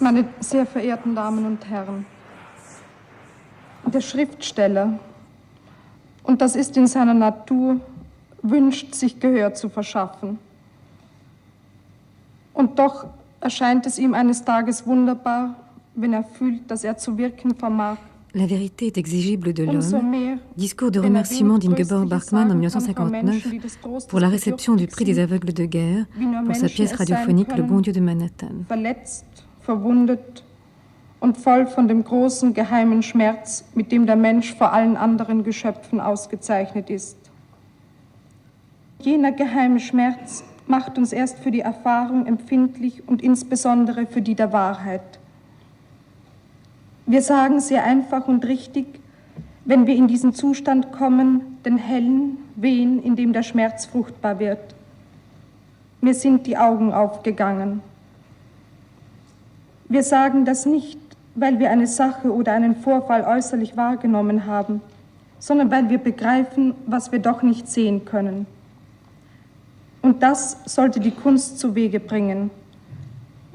Meine sehr verehrten Damen und Herren, der Schriftsteller, und das ist in seiner Natur, wünscht, sich Gehör zu verschaffen. Und doch erscheint es ihm eines Tages wunderbar, wenn er fühlt, dass er zu wirken vermag. La vérité est exigible de l'homme. Discours de remerciement d'Ingeborg Bachmann en 1959 pour la réception du prix des aveugles de guerre pour sa pièce radiophonique Le bon Dieu de Manhattan. Verletzt, verwundet und voll von dem großen geheimen Schmerz, mit dem der Mensch vor allen anderen Geschöpfen ausgezeichnet ist. Jener geheime Schmerz macht uns erst für die Erfahrung empfindlich und insbesondere für die der Wahrheit. Wir sagen sehr einfach und richtig, wenn wir in diesen Zustand kommen, den hellen Wehen, in dem der Schmerz fruchtbar wird. Mir sind die Augen aufgegangen. Wir sagen das nicht, weil wir eine Sache oder einen Vorfall äußerlich wahrgenommen haben, sondern weil wir begreifen, was wir doch nicht sehen können. Und das sollte die Kunst zu Wege bringen,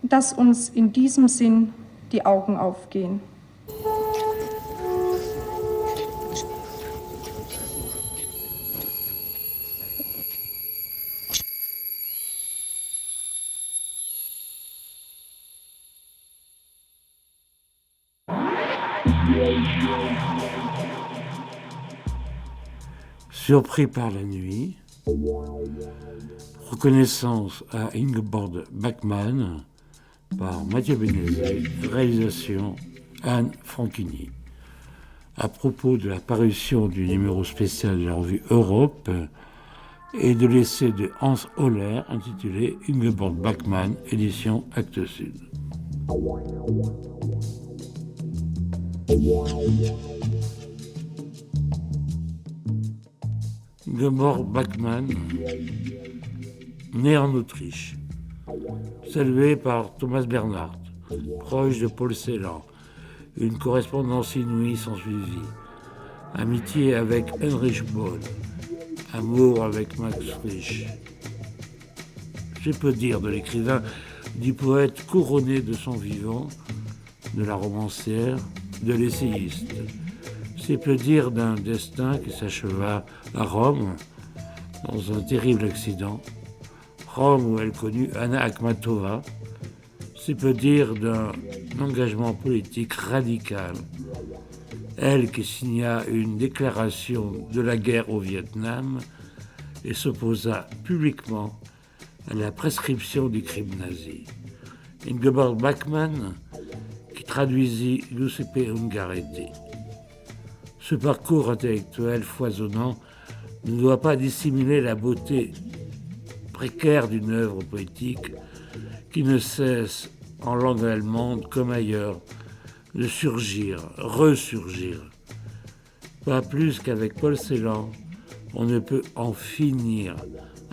dass uns in diesem Sinn die Augen aufgehen. Surpris par la nuit, reconnaissance à Ingeborg Bachmann par Mathieu Bénézet, réalisation Anne Franchini. À propos de la parution du numéro spécial de la revue Europe et de l'essai de Hans Holler intitulé Ingeborg Bachmann, édition Actes Sud. Ingeborg Bachmann, née en Autriche, saluée par Thomas Bernhardt, proche de Paul Celan, une correspondance inouïe s'ensuivit, amitié avec Heinrich Böll, amour avec Max Frisch. Je peux dire de l'écrivain, du poète couronné de son vivant, de la romancière, de l'essayiste. C'est peu dire d'un destin qui s'acheva à Rome, dans un terrible accident. Rome où elle connut Anna Akhmatova. C'est peu dire d'un engagement politique radical. Elle qui signa une déclaration de la guerre au Vietnam et s'opposa publiquement à la prescription du crime nazi. Ingeborg Bachmann qui traduisit Giuseppe Ungaretti. Ce parcours intellectuel foisonnant ne doit pas dissimuler la beauté précaire d'une œuvre poétique qui ne cesse, en langue allemande comme ailleurs, de surgir, ressurgir. Pas plus qu'avec Paul Celan, on ne peut en finir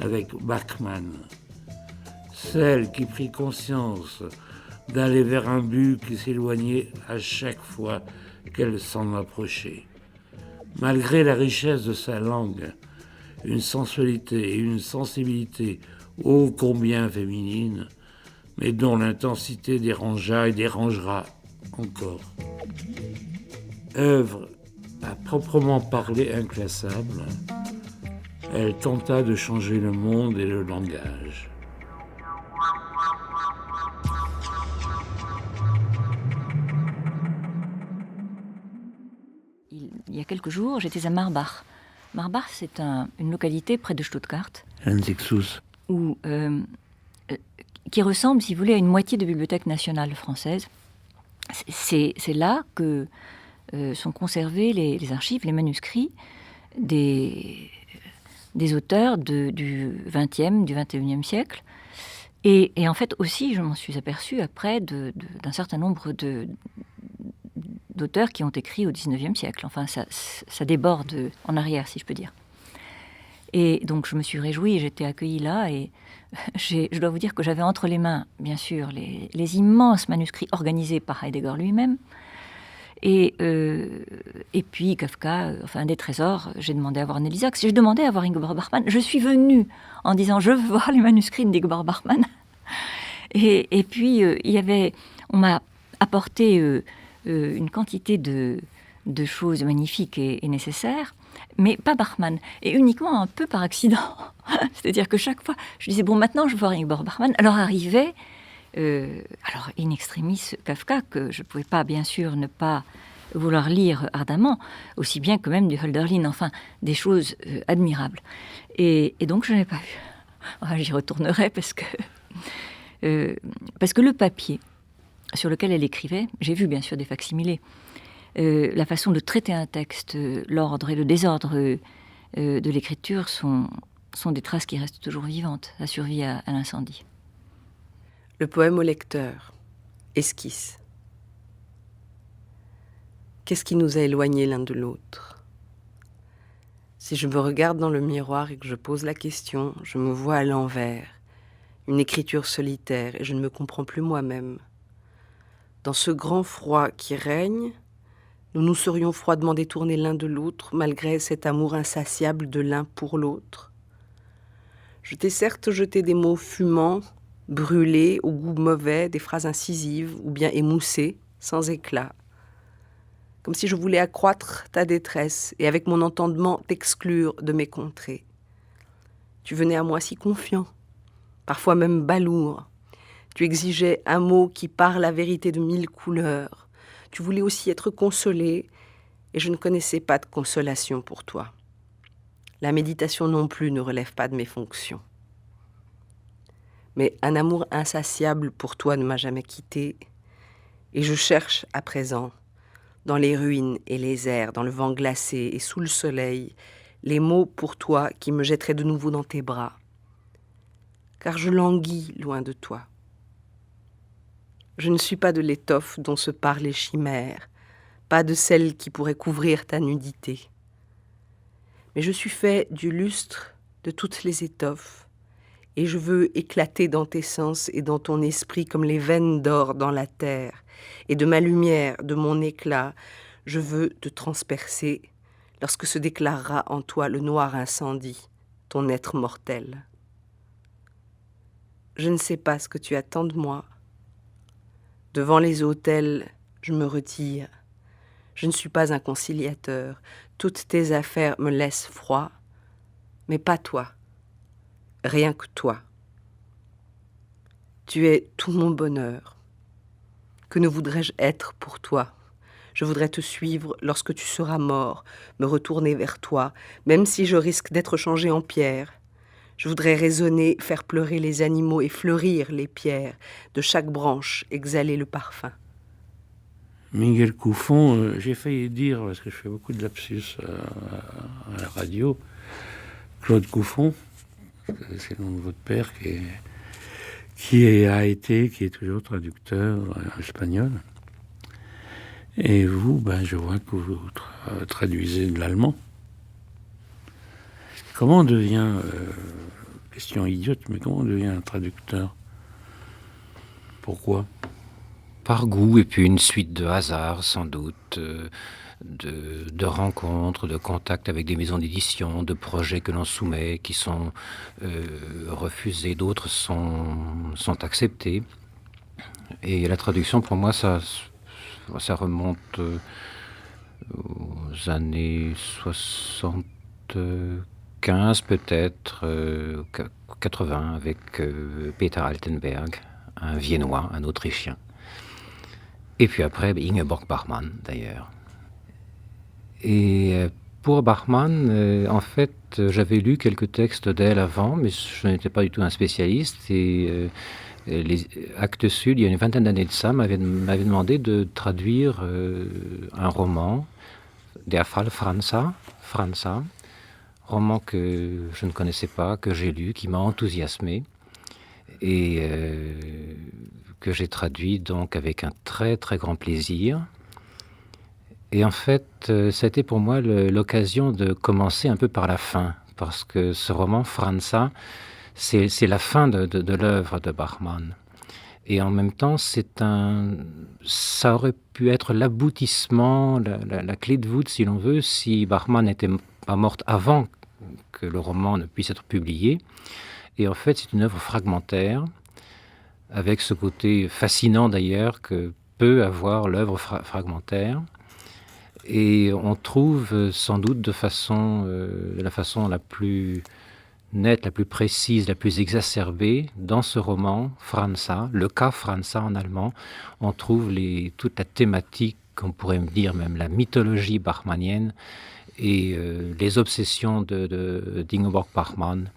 avec Bachmann. Celle qui prit conscience d'aller vers un but qui s'éloignait à chaque fois qu'elle s'en approchait. Malgré la richesse de sa langue, une sensualité et une sensibilité ô combien féminines, mais dont l'intensité dérangea et dérangera encore. Œuvre à proprement parler inclassable, elle tenta de changer le monde et le langage. Il y a quelques jours, j'étais à Marbach. Marbach, c'est une localité près de Stuttgart. Où, qui ressemble, si vous voulez, à une moitié de Bibliothèque nationale française. C'est là que sont conservés les archives, les manuscrits des auteurs du XXe, du XXIe siècle. Et en fait aussi, je m'en suis aperçue après d'un certain nombre d'auteurs qui ont écrit au XIXe siècle. Enfin, ça déborde en arrière, si je peux dire. Et donc, je me suis réjouie, j'étais accueillie là, et je dois vous dire que j'avais entre les mains, bien sûr, les immenses manuscrits organisés par Heidegger lui-même, et puis Kafka, enfin des trésors. J'ai demandé à voir Neil Sachs, j'ai demandé à voir Ingeborg Bachmann. Je suis venue en disant « je veux voir les manuscrits d'Ingeborg Bachmann ». Et puis, il y avait On m'a apporté une quantité de choses magnifiques et nécessaires, mais pas Bachmann, et uniquement un peu par accident. C'est-à-dire que chaque fois, je disais, bon, maintenant je veux voir Ingeborg Bachmann. Alors arrivait, alors in extremis Kafka, que je ne pouvais pas, bien sûr, ne pas vouloir lire ardemment, aussi bien que même du Hölderlin, enfin, des choses admirables. Et donc je n'ai pas vu. Enfin, j'y retournerai parce que le papier sur lequel elle écrivait, j'ai vu bien sûr des facsimilés, la façon de traiter un texte, l'ordre et le désordre de l'écriture sont des traces qui restent toujours vivantes, a survécu à l'incendie. Le poème au lecteur, esquisse. Qu'est-ce qui nous a éloignés l'un de l'autre ? Si je me regarde dans le miroir et que je pose la question, je me vois à l'envers, une écriture solitaire, et je ne me comprends plus moi-même. Dans ce grand froid qui règne, nous nous serions froidement détournés l'un de l'autre, malgré cet amour insatiable de l'un pour l'autre. Je t'ai certes jeté des mots fumants, brûlés, au goût mauvais, des phrases incisives, ou bien émoussées, sans éclat. Comme si je voulais accroître ta détresse, et avec mon entendement t'exclure de mes contrées. Tu venais à moi si confiant, parfois même balourd. Tu exigeais un mot qui parle la vérité de 1000 couleurs. Tu voulais aussi être consolé, et je ne connaissais pas de consolation pour toi. La méditation non plus ne relève pas de mes fonctions. Mais un amour insatiable pour toi ne m'a jamais quitté, et je cherche à présent, dans les ruines et les airs, dans le vent glacé et sous le soleil, les mots pour toi qui me jetteraient de nouveau dans tes bras. Car je languis loin de toi. Je ne suis pas de l'étoffe dont se parlent les chimères, pas de celle qui pourrait couvrir ta nudité. Mais je suis fait du lustre de toutes les étoffes, et je veux éclater dans tes sens et dans ton esprit comme les veines d'or dans la terre, et de ma lumière, de mon éclat, je veux te transpercer lorsque se déclarera en toi le noir incendie, ton être mortel. Je ne sais pas ce que tu attends de moi. Devant les autels, je me retire. Je ne suis pas un conciliateur. Toutes tes affaires me laissent froid, mais pas toi. Rien que toi. Tu es tout mon bonheur. Que ne voudrais-je être pour toi ? Je voudrais te suivre lorsque tu seras mort, me retourner vers toi, même si je risque d'être changé en pierre. Je voudrais résonner, faire pleurer les animaux et fleurir les pierres, de chaque branche exhaler le parfum. Miguel Couffon, j'ai failli dire, parce que je fais beaucoup de lapsus à la radio, Claude Couffon, c'est le nom de votre père, qui est toujours traducteur espagnol. Et vous, je vois que vous traduisez de l'allemand. Comment on devient, question idiote, mais comment on devient un traducteur ? Pourquoi ? Par goût, et puis une suite de hasards, sans doute, de rencontres, de contacts avec des maisons d'édition, de projets que l'on soumet, qui sont refusés, d'autres sont acceptés. Et la traduction, pour moi, ça remonte aux années 75, peut-être, 80, avec Peter Altenberg, un Viennois, un Autrichien. Et puis après, Ingeborg Bachmann, d'ailleurs. Et pour Bachmann, en fait, j'avais lu quelques textes d'elle avant, mais je n'étais pas du tout un spécialiste. Et les Actes Sud, il y a une vingtaine d'années de ça, m'avaient demandé de traduire un roman, Der Fall Franza, roman que je ne connaissais pas, que j'ai lu, qui m'a enthousiasmé. Et que j'ai traduit donc avec un très très grand plaisir. Et en fait, ça a été pour moi l'occasion de commencer un peu par la fin, parce que ce roman, Franza, c'est la fin de l'œuvre de Bachmann. Et en même temps, ça aurait pu être l'aboutissement, la clé de voûte, si l'on veut, si Bachmann n'était pas morte avant que le roman ne puisse être publié. Et en fait, c'est une œuvre fragmentaire, avec ce côté fascinant d'ailleurs que peut avoir l'œuvre fragmentaire. Et on trouve sans doute de la façon la plus nette, la plus précise, la plus exacerbée, dans ce roman, Franza, le cas Franza en allemand, on trouve toute la thématique, on pourrait dire même la mythologie bachmannienne et les obsessions d'Ingeborg Bachmann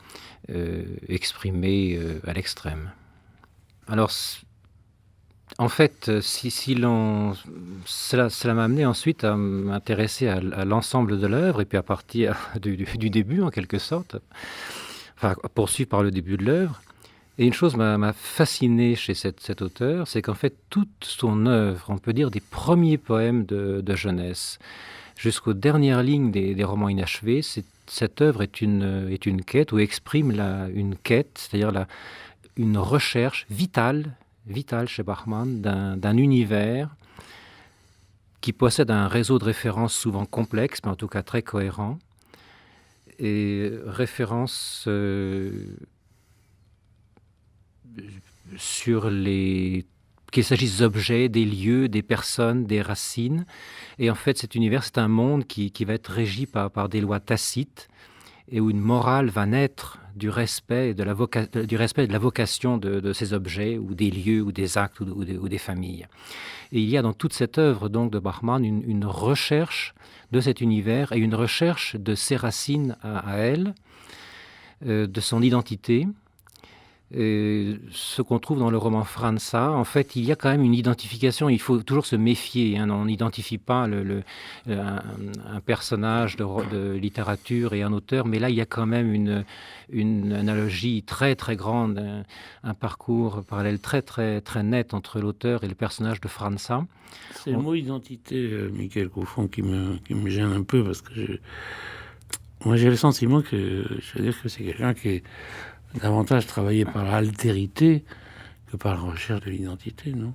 exprimées à l'extrême. Alors, en fait, cela m'a amené ensuite à m'intéresser à l'ensemble de l'œuvre, et puis à partir du début, en quelque sorte, enfin, à poursuivre par le début de l'œuvre. Et une chose m'a fasciné chez cet auteur, c'est qu'en fait, toute son œuvre, on peut dire des premiers poèmes de jeunesse, jusqu'aux dernières lignes des romans inachevés, cette œuvre est une quête, ou exprime une quête, c'est-à-dire une recherche vitale chez Bachmann d'un univers qui possède un réseau de références souvent complexe, mais en tout cas très cohérent, et références sur qu'il s'agisse d'objets, des lieux, des personnes, des racines. Et en fait, cet univers, c'est un monde qui va être régi par des lois tacites, et où une morale va naître du respect et de la vocation de ces objets, ou des lieux, ou des actes, ou des familles. Et il y a dans toute cette œuvre donc de Bachmann une recherche de cet univers, et une recherche de ses racines à elle, de son identité. Ce qu'on trouve dans le roman Franza, en fait, il y a quand même une identification. Il faut toujours se méfier. On n'identifie pas un personnage de littérature et un auteur, mais là, il y a quand même une analogie très très grande, un parcours parallèle très très très net entre l'auteur et le personnage de Franza. C'est le mot identité, Michael, qu'au fond, qui me gêne un peu, parce que moi, j'ai le sentiment que c'est quelqu'un qui est davantage travaillé par l'altérité que par la recherche de l'identité, non?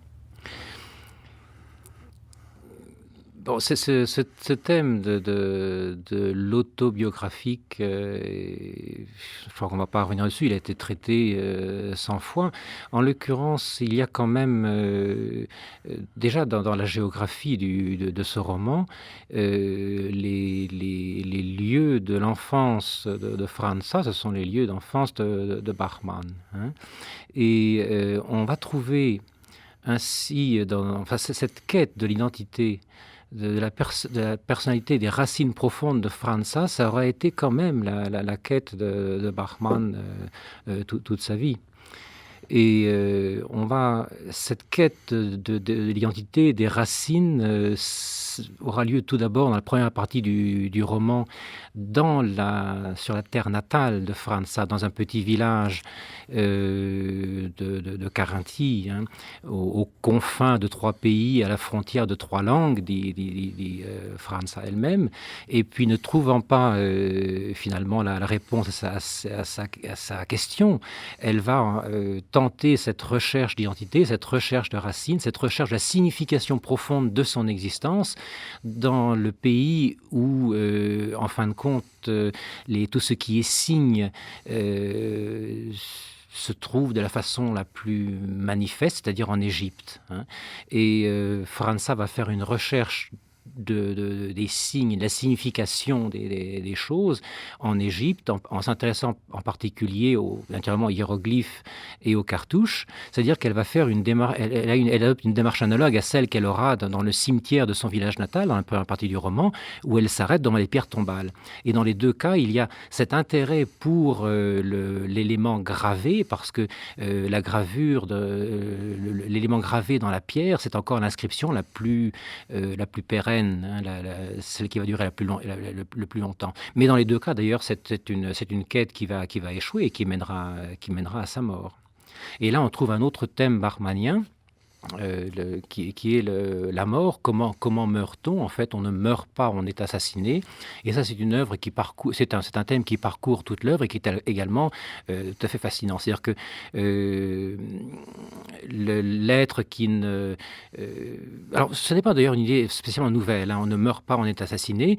Bon, ce thème de l'autobiographique, je crois qu'on ne va pas revenir dessus, il a été traité 100 fois. En l'occurrence, il y a quand même, déjà dans la géographie de ce roman, les lieux de l'enfance de Franza, ce sont les lieux d'enfance de Bachmann. Hein. Et on va trouver ainsi, cette quête de l'identité, de la personnalité, des racines profondes de Franza, ça aurait été quand même la quête de Bachmann toute sa vie. Et cette quête de l'identité, des racines, aura lieu tout d'abord dans la première partie du roman, sur la terre natale de Franza, dans un petit village de Carinthie, hein, aux confins de 3 pays, à la frontière de 3 langues, dit Franza elle-même, et puis ne trouvant pas finalement la réponse à sa question, elle va tenter cette recherche d'identité, cette recherche de racines, cette recherche de la signification profonde de son existence dans le pays où, en fin de compte, tout ce qui est signe se trouve de la façon la plus manifeste, c'est-à-dire en Égypte. Hein. Et Franza va faire une recherche des signes, de la signification des choses en Égypte, en s'intéressant en particulier naturellement aux hiéroglyphes et aux cartouches. C'est-à-dire qu'elle va faire une démarche, elle adopte une démarche analogue à celle qu'elle aura dans le cimetière de son village natal, dans la première partie du roman, où elle s'arrête devant les pierres tombales. Et dans les 2 cas, il y a cet intérêt pour l'élément gravé, parce que la gravure, l'élément gravé dans la pierre, c'est encore l'inscription la plus pérenne, celle qui va durer le plus longtemps. Mais dans les 2 cas, d'ailleurs, c'est une quête qui va échouer et qui mènera à sa mort. Et là, on trouve un autre thème bachmannien, qui est la mort. Comment meurt-on? En fait, on ne meurt pas, on est assassiné. Et ça, c'est une œuvre qui parcourt, c'est un thème qui parcourt toute l'œuvre et qui est également tout à fait fascinant. C'est-à-dire que l'être qui ne... alors, ce n'est pas d'ailleurs une idée spécialement nouvelle, hein, on ne meurt pas, on est assassiné.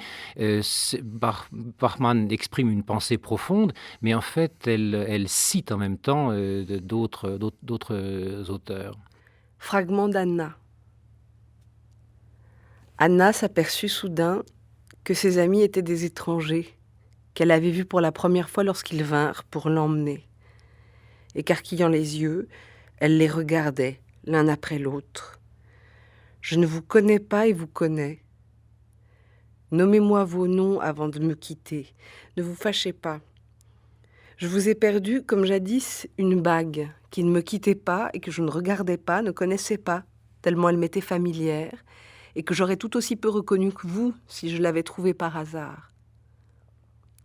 Bachmann exprime une pensée profonde, mais en fait, elle cite en même temps d'autres auteurs. Fragment d'Anna. Anna s'aperçut soudain que ses amis étaient des étrangers, qu'elle avait vus pour la première fois lorsqu'ils vinrent pour l'emmener. Écarquillant les yeux, elle les regardait, l'un après l'autre. « Je ne vous connais pas et vous connais. Nommez-moi vos noms avant de me quitter. Ne vous fâchez pas. Je vous ai perdu, comme jadis, une bague qui ne me quittait pas et que je ne regardais pas, ne connaissais pas, tellement elle m'était familière, et que j'aurais tout aussi peu reconnue que vous si je l'avais trouvée par hasard. »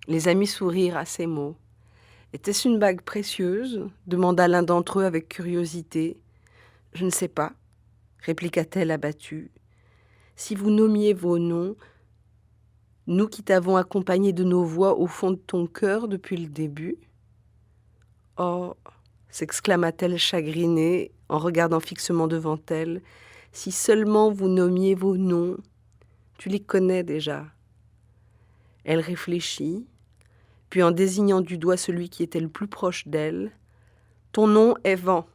Les amis sourirent à ces mots. « Était-ce une bague précieuse ?» demanda l'un d'entre eux avec curiosité. « Je ne sais pas, » répliqua-t-elle abattue. « Si vous nommiez vos noms, nous qui t'avons accompagné de nos voix au fond de ton cœur depuis le début. » « Oh !» s'exclama-t-elle chagrinée en regardant fixement devant elle. « Si seulement vous nommiez vos noms, tu les connais déjà. » Elle réfléchit, puis en désignant du doigt celui qui était le plus proche d'elle, « Ton nom est Vent. »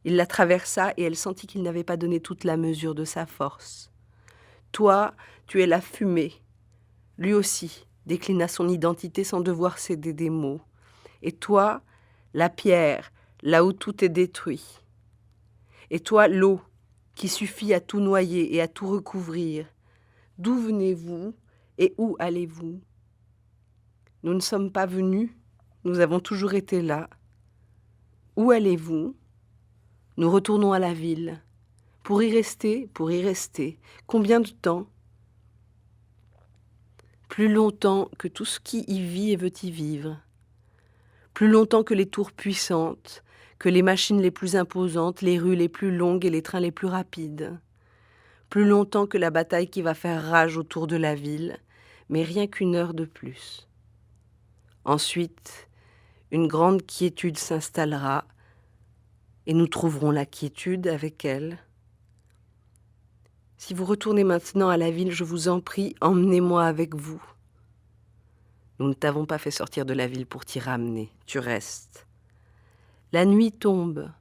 Il la traversa et elle sentit qu'il n'avait pas donné toute la mesure de sa force. « Toi, tu es la fumée. » Lui aussi déclina son identité sans devoir céder des mots. « Et toi, la pierre, là où tout est détruit. Et toi, l'eau, qui suffit à tout noyer et à tout recouvrir. D'où venez-vous et où allez-vous? Nous ne sommes pas venus, nous avons toujours été là. Où allez-vous? Nous retournons à la ville. Pour y rester. Combien de temps? Plus longtemps que tout ce qui y vit et veut y vivre. Plus longtemps que les tours puissantes, que les machines les plus imposantes, les rues les plus longues et les trains les plus rapides. Plus longtemps que la bataille qui va faire rage autour de la ville, mais rien qu'une heure de plus. Ensuite, une grande quiétude s'installera et nous trouverons la quiétude avec elle. Si vous retournez maintenant à la ville, je vous en prie, emmenez-moi avec vous. Nous ne t'avons pas fait sortir de la ville pour t'y ramener, tu restes. La nuit tombe,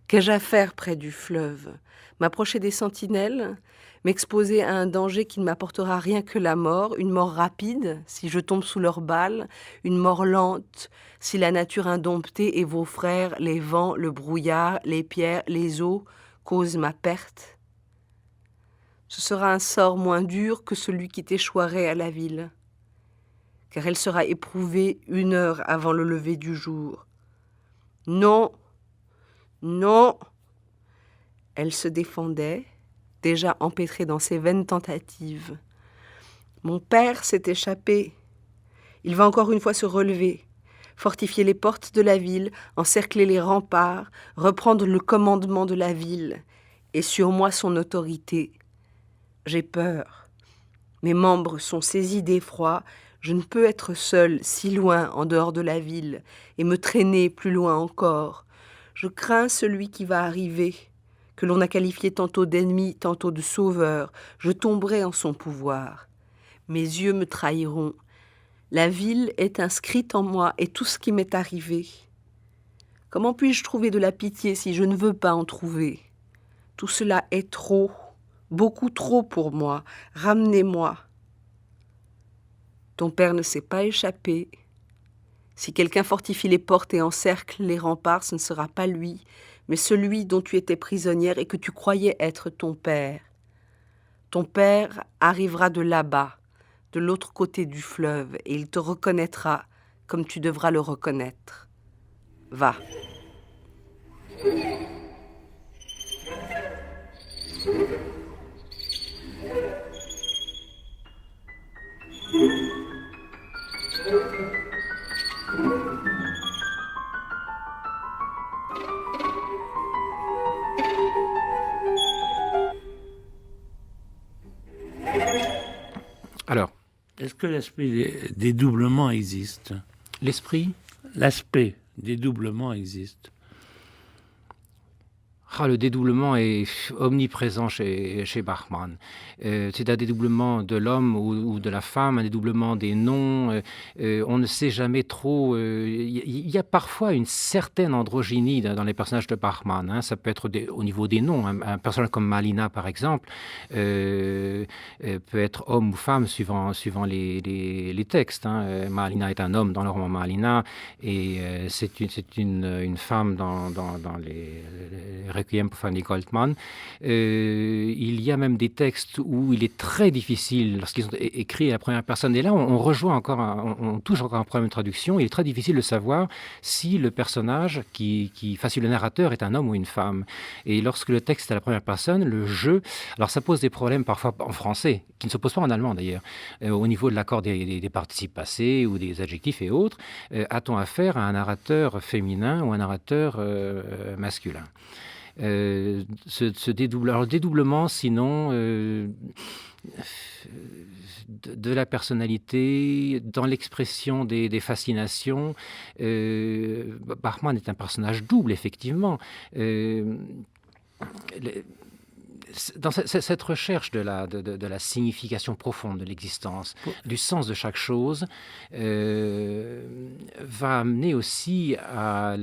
qu'ai-je à faire près du fleuve? M'approcher des sentinelles? M'exposer à un danger qui ne m'apportera rien que la mort, une mort rapide, si je tombe sous leurs balles, une mort lente, si la nature indomptée et vos frères, les vents, le brouillard, les pierres, les eaux, causent ma perte? Ce sera un sort moins dur que celui qui t'échouerait à la ville, car elle sera éprouvée 1 heure avant le lever du jour. Non, non. Elle se défendait, déjà empêtrée dans ses vaines tentatives. Mon père s'est échappé. Il va encore une fois se relever, fortifier les portes de la ville, encercler les remparts, reprendre le commandement de la ville, et sur moi son autorité. J'ai peur. Mes membres sont saisis d'effroi. Je ne peux être seule, si loin, en dehors de la ville, et me traîner plus loin encore. Je crains celui qui va arriver, que l'on a qualifié tantôt d'ennemi, tantôt de sauveur. Je tomberai en son pouvoir. Mes yeux me trahiront. La ville est inscrite en moi et tout ce qui m'est arrivé. Comment puis-je trouver de la pitié si je ne veux pas en trouver? Tout cela est trop, beaucoup trop pour moi. Ramenez-moi. Ton père ne s'est pas échappé. Si quelqu'un fortifie les portes et encercle les remparts, ce ne sera pas lui, mais celui dont tu étais prisonnière et que tu croyais être ton père. Ton père arrivera de là-bas, de l'autre côté du fleuve, et il te reconnaîtra comme tu devras le reconnaître. Va. Est-ce que l'aspect dédoublement existe? L'aspect dédoublement existe. Le dédoublement est omniprésent chez Bachmann. C'est un dédoublement de l'homme ou de la femme, un dédoublement des noms. On ne sait jamais trop. Il y a parfois une certaine androgynie dans les personnages de Bachmann. Hein. Ça peut être au niveau des noms. Un personnage comme Malina, par exemple, peut être homme ou femme suivant les textes. Hein. Malina est un homme dans le roman Malina et c'est une femme dans les Requiem pour Fanny Goldman. Il y a même des textes où il est très difficile, lorsqu'ils sont écrits à la première personne, et là on rejoint encore, on touche encore un problème de traduction. Il est très difficile de savoir si le personnage si le narrateur est un homme ou une femme. Et lorsque le texte est à la première personne, le jeu, alors ça pose des problèmes parfois en français, qui ne se posent pas en allemand d'ailleurs, au niveau de l'accord des participes passés ou des adjectifs et autres. A-t-on affaire à un narrateur féminin ou un narrateur masculin? Le dédoublement, sinon, de la personnalité, dans l'expression des fascinations. Bachmann est un personnage double, effectivement. Dans cette recherche de la signification profonde de l'existence, du sens de chaque chose, va amener aussi à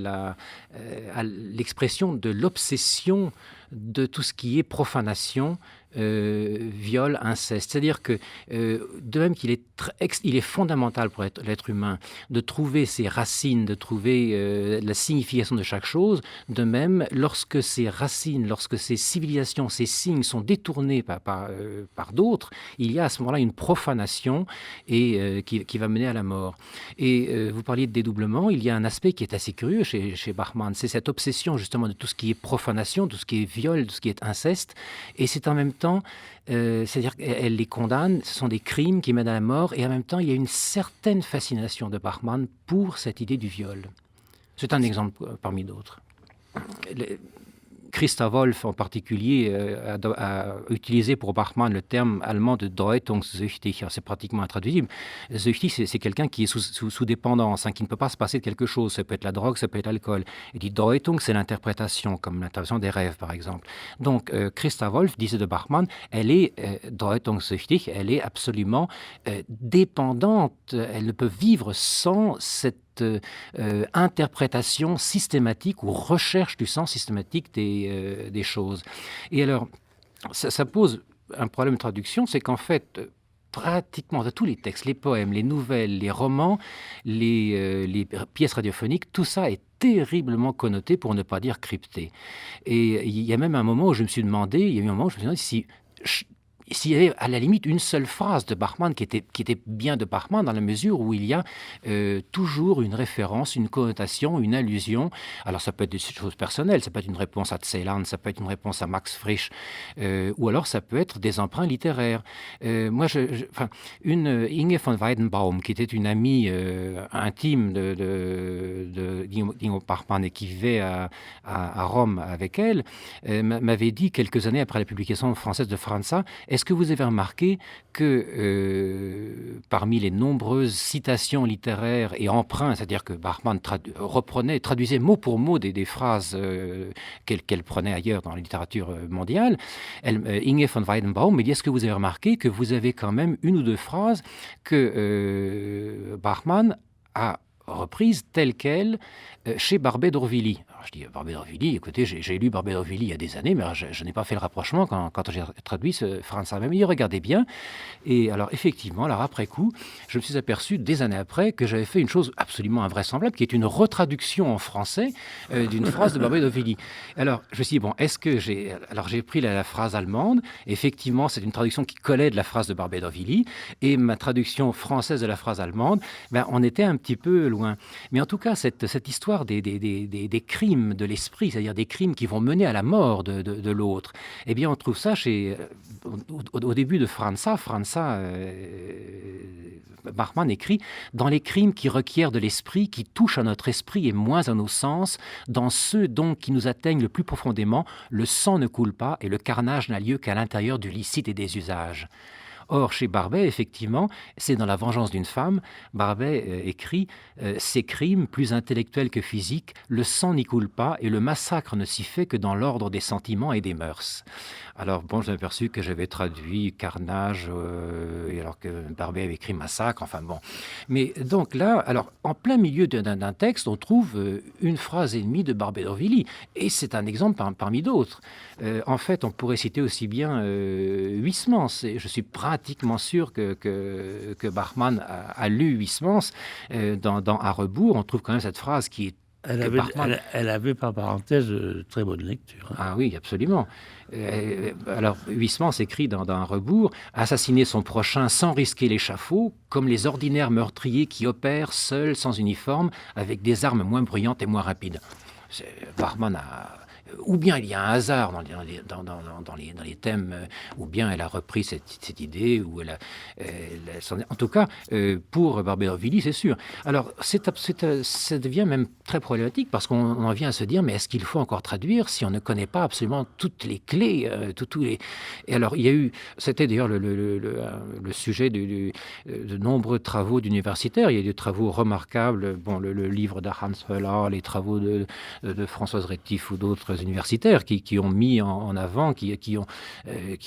l'expression de l'obsession de tout ce qui est profanation, viol, inceste. C'est-à-dire que, de même qu'il est il est fondamental pour l'être humain de trouver ses racines, de trouver la signification de chaque chose, de même, lorsque ces racines, lorsque ces civilisations, ces signes sont détournés par d'autres, il y a à ce moment-là une profanation et qui va mener à la mort. Et vous parliez de dédoublement, il y a un aspect qui est assez curieux chez Bachmann, c'est cette obsession justement de tout ce qui est profanation, tout ce qui est viol, tout ce qui est inceste, et c'est en même temps, c'est-à-dire qu'elle les condamne, ce sont des crimes qui mènent à la mort, et en même temps, il y a une certaine fascination de Bachmann pour cette idée du viol. C'est un exemple parmi d'autres. Christa Wolf, en particulier, a utilisé pour Bachmann le terme allemand de deutungssüchtig. C'est pratiquement intraduisible. Süchtig, c'est quelqu'un qui est sous dépendance, qui ne peut pas se passer de quelque chose. Ça peut être la drogue, ça peut être l'alcool. Et die Deutung, c'est l'interprétation, comme l'interprétation des rêves, par exemple. Donc, Christa Wolf disait de Bachmann, elle est deutungssüchtig, elle est absolument dépendante. Elle ne peut vivre sans cette interprétation systématique ou recherche du sens systématique des choses. Et alors, ça pose un problème de traduction, c'est qu'en fait, pratiquement tous les textes, les poèmes, les nouvelles, les romans, les pièces radiophoniques, tout ça est terriblement connoté, pour ne pas dire crypté. Et il y a même un moment où je me suis demandé, s'il y avait à la limite une seule phrase de Bachmann qui était bien de Bachmann, dans la mesure où il y a toujours une référence, une connotation, une allusion. Alors ça peut être des choses personnelles, ça peut être une réponse à Celan, ça peut être une réponse à Max Frisch, ou alors ça peut être des emprunts littéraires. Moi, une Inge von Weidenbaum, qui était une amie intime de d'Ingo Bachmann et qui vivait à Rome avec elle, m'avait dit quelques années après la publication française de Franza: est-ce que vous avez remarqué que parmi les nombreuses citations littéraires et emprunts, c'est-à-dire que Bachmann traduisait mot pour mot des phrases qu'elle prenait ailleurs dans la littérature mondiale, Inge von Weidenbaum me dit: est-ce que vous avez remarqué que vous avez quand même une ou deux phrases que Bachmann a reprises telles quelles chez Barbey d'Aurevilly? Alors je dis: Barbey d'Aurevilly, écoutez, j'ai lu Barbey d'Aurevilly il y a des années, mais je n'ai pas fait le rapprochement quand j'ai traduit ce Franza. Même il regardait bien. Et alors effectivement, alors après coup, je me suis aperçu des années après que j'avais fait une chose absolument invraisemblable, qui est une retraduction en français d'une phrase de Barbey d'Aurevilly. Alors je me suis dit, bon, est-ce que j'ai pris la phrase allemande, effectivement c'est une traduction qui collait de la phrase de Barbey d'Aurevilly, et ma traduction française de la phrase allemande, on était un petit peu loin. Mais en tout cas, cette histoire des crimes de l'esprit, c'est-à-dire des crimes qui vont mener à la mort de l'autre, eh bien on trouve ça au début de Franza. Bachmann écrit: dans les crimes qui requièrent de l'esprit, qui touchent à notre esprit et moins à nos sens, dans ceux donc qui nous atteignent le plus profondément, le sang ne coule pas et le carnage n'a lieu qu'à l'intérieur du licite et des usages. Or, chez Barbey, effectivement, c'est dans La vengeance d'une femme, Barbey écrit « Ces crimes, plus intellectuels que physiques, le sang n'y coule pas et le massacre ne s'y fait que dans l'ordre des sentiments et des mœurs. » Alors, bon, j'ai aperçu que j'avais traduit carnage, et alors que Barbey avait écrit massacre, enfin bon. Mais donc là, alors, en plein milieu d'un texte, on trouve une phrase et demie de Barbey d'Aurevilly. Et c'est un exemple parmi d'autres. En fait, on pourrait citer aussi bien Huysmans. Je suis pratiquement sûr que Bachmann a lu Huysmans. Dans À rebours, on trouve quand même cette phrase qui est Elle avait par parenthèse très bonne lecture. Ah oui, absolument. Alors, Huysmans écrit dans Un rebours « Assassiner son prochain sans risquer l'échafaud, comme les ordinaires meurtriers qui opèrent seuls, sans uniforme, avec des armes moins bruyantes et moins rapides. » Bachmann a... Ou bien il y a un hasard dans les thèmes, ou bien elle a repris cette idée, ou en tout cas, pour Barbey d'Aurevilly, c'est sûr. Alors, ça devient même très problématique, parce qu'on en vient à se dire, mais est-ce qu'il faut encore traduire si on ne connaît pas absolument toutes les clés, Et alors, il y a eu, c'était d'ailleurs le sujet de nombreux travaux d'universitaires. Il y a eu des travaux remarquables, bon, le livre d'Hans Höller, les travaux de Françoise Rétif ou d'autres universitaires qui ont mis en avant, qui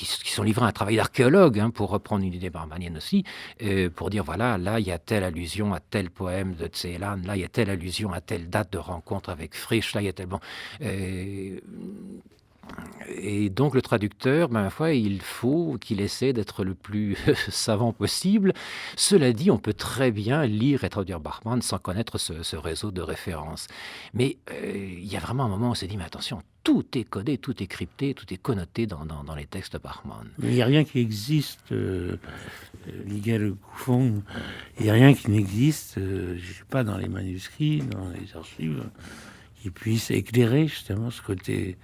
sont livrés à un travail d'archéologue, pour reprendre une idée barbanienne aussi, pour dire voilà, là il y a telle allusion à tel poème de Celan, là il y a telle allusion à telle date de rencontre avec Frisch, là il y a tel... Bon, et donc le traducteur, ma foi, il faut qu'il essaie d'être le plus savant possible. Cela dit, on peut très bien lire et traduire Bachmann sans connaître ce réseau de références. Mais il y a vraiment un moment où on s'est dit, mais attention, tout est codé, tout est crypté, tout est connoté dans les textes de Bachmann. Mais il n'y a rien qui existe, Miguel Couffon, il n'y a rien qui n'existe, je ne sais pas, dans les manuscrits, dans les archives, qui puisse éclairer justement ce côté...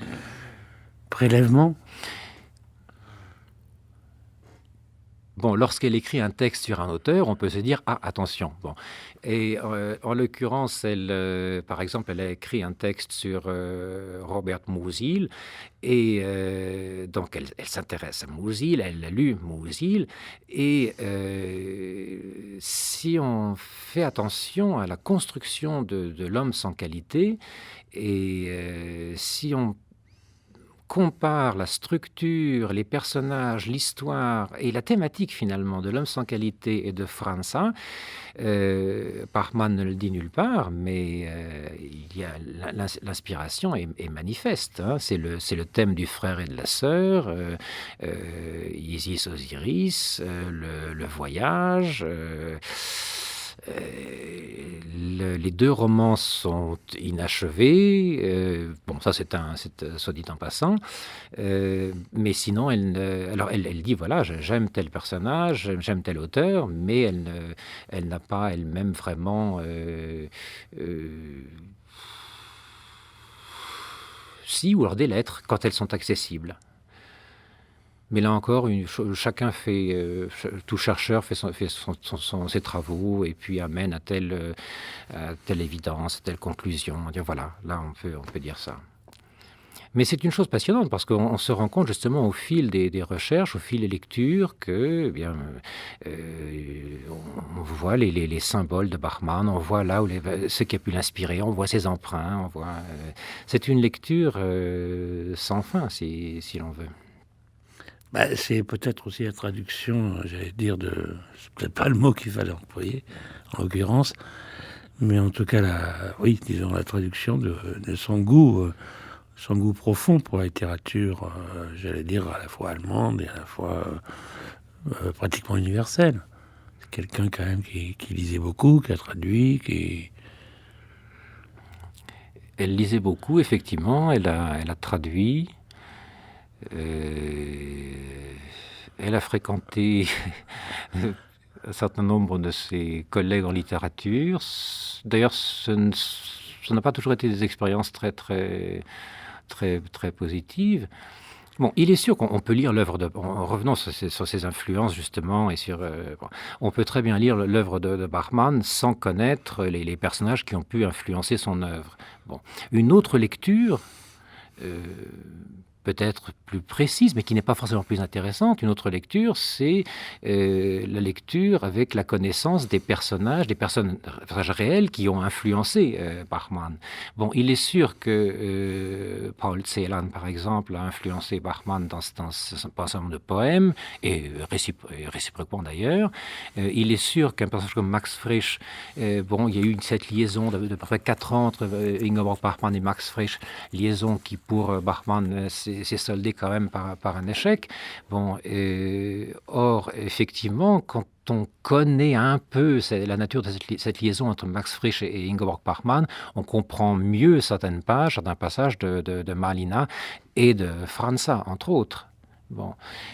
prélèvement. Bon, lorsqu'elle écrit un texte sur un auteur, on peut se dire « Ah, attention !» Bon. Et en l'occurrence, par exemple, elle a écrit un texte sur Robert Musil, et donc elle s'intéresse à Musil, elle a lu Musil, et si on fait attention à la construction de l'homme sans qualité, et si on compare la structure, les personnages, l'histoire et la thématique finalement de L'homme sans qualité et de Franza, Bachmann ne le dit nulle part, mais il y a l'inspiration est manifeste. C'est le thème du frère et de la sœur, Isis Osiris, le voyage. Les deux romans sont inachevés. Bon, ça c'est soit dit en passant. Mais sinon, elle dit voilà, j'aime tel personnage, j'aime tel auteur, mais elle n'a pas elle-même vraiment. Si, ou alors des lettres quand elles sont accessibles. Mais là encore, chacun fait, tout chercheur fait ses travaux et puis amène à telle évidence, à telle conclusion. Voilà, là on peut dire ça. Mais c'est une chose passionnante parce qu'on se rend compte justement au fil des recherches, au fil des lectures, que on voit les symboles de Bachmann, on voit là où ce qui a pu l'inspirer, on voit ses emprunts, on voit. C'est une lecture sans fin, si l'on veut. C'est peut-être aussi la traduction, j'allais dire, c'est peut-être pas le mot qu'il fallait employer, en l'occurrence, mais en tout cas, la traduction de son goût profond pour la littérature, j'allais dire, à la fois allemande et à la fois pratiquement universelle. C'est quelqu'un quand même qui lisait beaucoup, qui a traduit, Elle lisait beaucoup, effectivement, elle a traduit. Elle a fréquenté un certain nombre de ses collègues en littérature. D'ailleurs, ça n'a pas toujours été des expériences très, très, très, très positives. Bon, il est sûr qu'on peut lire l'œuvre en revenant sur ses influences, justement, et on peut très bien lire l'œuvre de Bachmann sans connaître les personnages qui ont pu influencer son œuvre. Bon, une autre lecture... peut-être plus précise, mais qui n'est pas forcément plus intéressante. Une autre lecture, c'est la lecture avec la connaissance des personnages réels qui ont influencé Bachmann. Bon, il est sûr que Paul Celan, par exemple, a influencé Bachmann dans un certain nombre de poèmes, et réciproquement d'ailleurs. Il est sûr qu'un personnage comme Max Frisch, il y a eu cette liaison de près 4 ans entre Ingeborg Bachmann et Max Frisch, liaison qui pour Bachmann s'est soldée quand même par un échec. Or, effectivement, quand on connaît un peu la nature de cette liaison entre Max Frisch et Ingeborg Bachmann, on comprend mieux certains passages de Malina et de Franza, entre autres.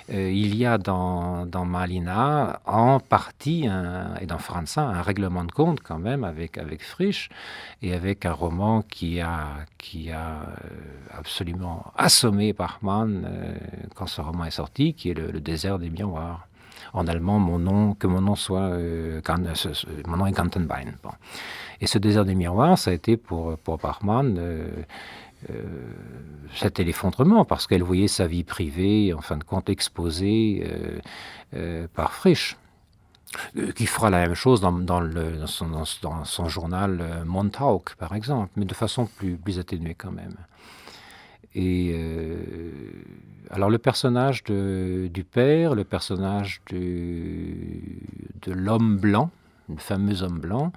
Il y a dans Malina, en partie, et dans Franza, un règlement de compte quand même avec Frisch, et avec un roman qui a absolument assommé Bachmann quand ce roman est sorti, qui est le désert des miroirs. En allemand, mon nom est Gantenbein. Et ce désert des miroirs, ça a été pour Bachmann c'était l'effondrement, parce qu'elle voyait sa vie privée, en fin de compte, exposée par Frisch, qui fera la même chose dans son journal Montauk, par exemple, mais de façon plus atténuée quand même. Et alors le personnage du père, le personnage de l'homme blanc, le fameux homme blanc,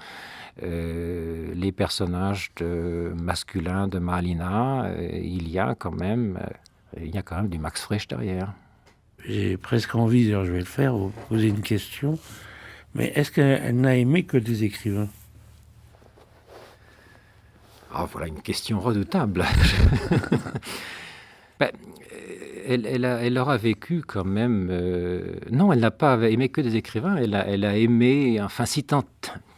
les personnages masculins de Malina, il y a quand même du Max Frisch derrière. J'ai presque envie, d'ailleurs je vais le faire, vous poser une question, mais est-ce qu'elle n'a aimé que des écrivains ? Voilà une question redoutable. Elle aura vécu quand même... non, elle n'a pas aimé que des écrivains, elle a aimé, enfin si tant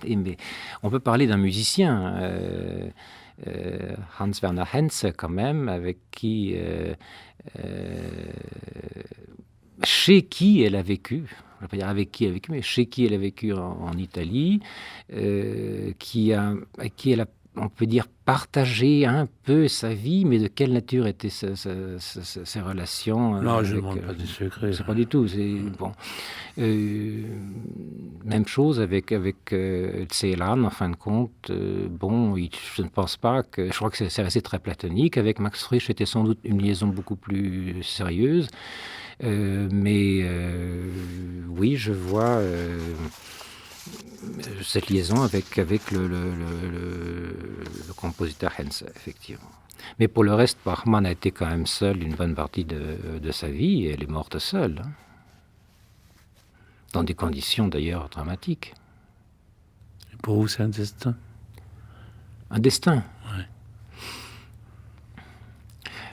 aimé. On peut parler d'un musicien, Hans-Werner Henze quand même, chez qui elle a vécu. Je ne vais pas dire avec qui elle a vécu, mais chez qui elle a vécu en Italie, avec qui elle a, on peut dire, partagé un peu sa vie, mais de quelle nature étaient ses relations? Non, je ne demande pas des secrets. C'est pas du tout. Même chose avec Celan, en fin de compte. Je ne pense pas que... Je crois que c'est resté très platonique. Avec Max Frisch, c'était sans doute une liaison beaucoup plus sérieuse. Oui, je vois... cette liaison avec le compositeur Henze, effectivement. Mais pour le reste, Bachmann a été quand même seul une bonne partie de sa vie, et elle est morte seule, dans des conditions d'ailleurs dramatiques. Et pour vous, c'est un destin ? Un destin ? Oui.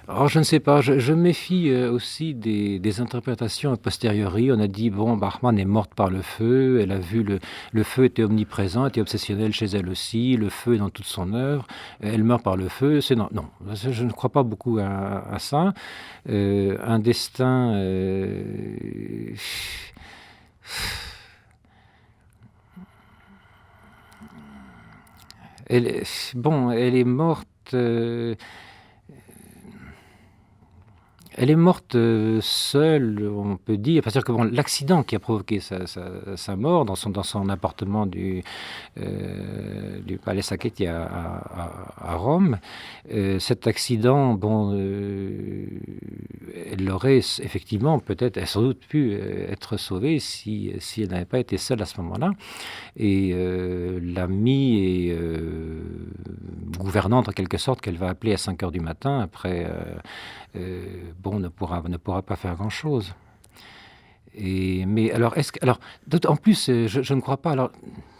Alors, je ne sais pas, je méfie aussi des interprétations a posteriori. On a dit, Bachmann est morte par le feu, elle a vu le feu était omniprésent, était obsessionnel chez elle aussi, le feu est dans toute son œuvre, elle meurt par le feu. Non, je ne crois pas beaucoup à ça. Un destin... elle est morte... Elle est morte seule, on peut dire. C'est-à-dire que l'accident qui a provoqué sa mort dans son appartement du Palais Sacchetti à Rome, cet accident, elle aurait effectivement peut-être, sans doute pu être sauvée si elle n'avait pas été seule à ce moment-là. Et l'amie et gouvernante en quelque sorte qu'elle va appeler à 5h du matin après... ne pourra pas faire grand-chose. Mais alors, en plus, je ne crois pas. Alors,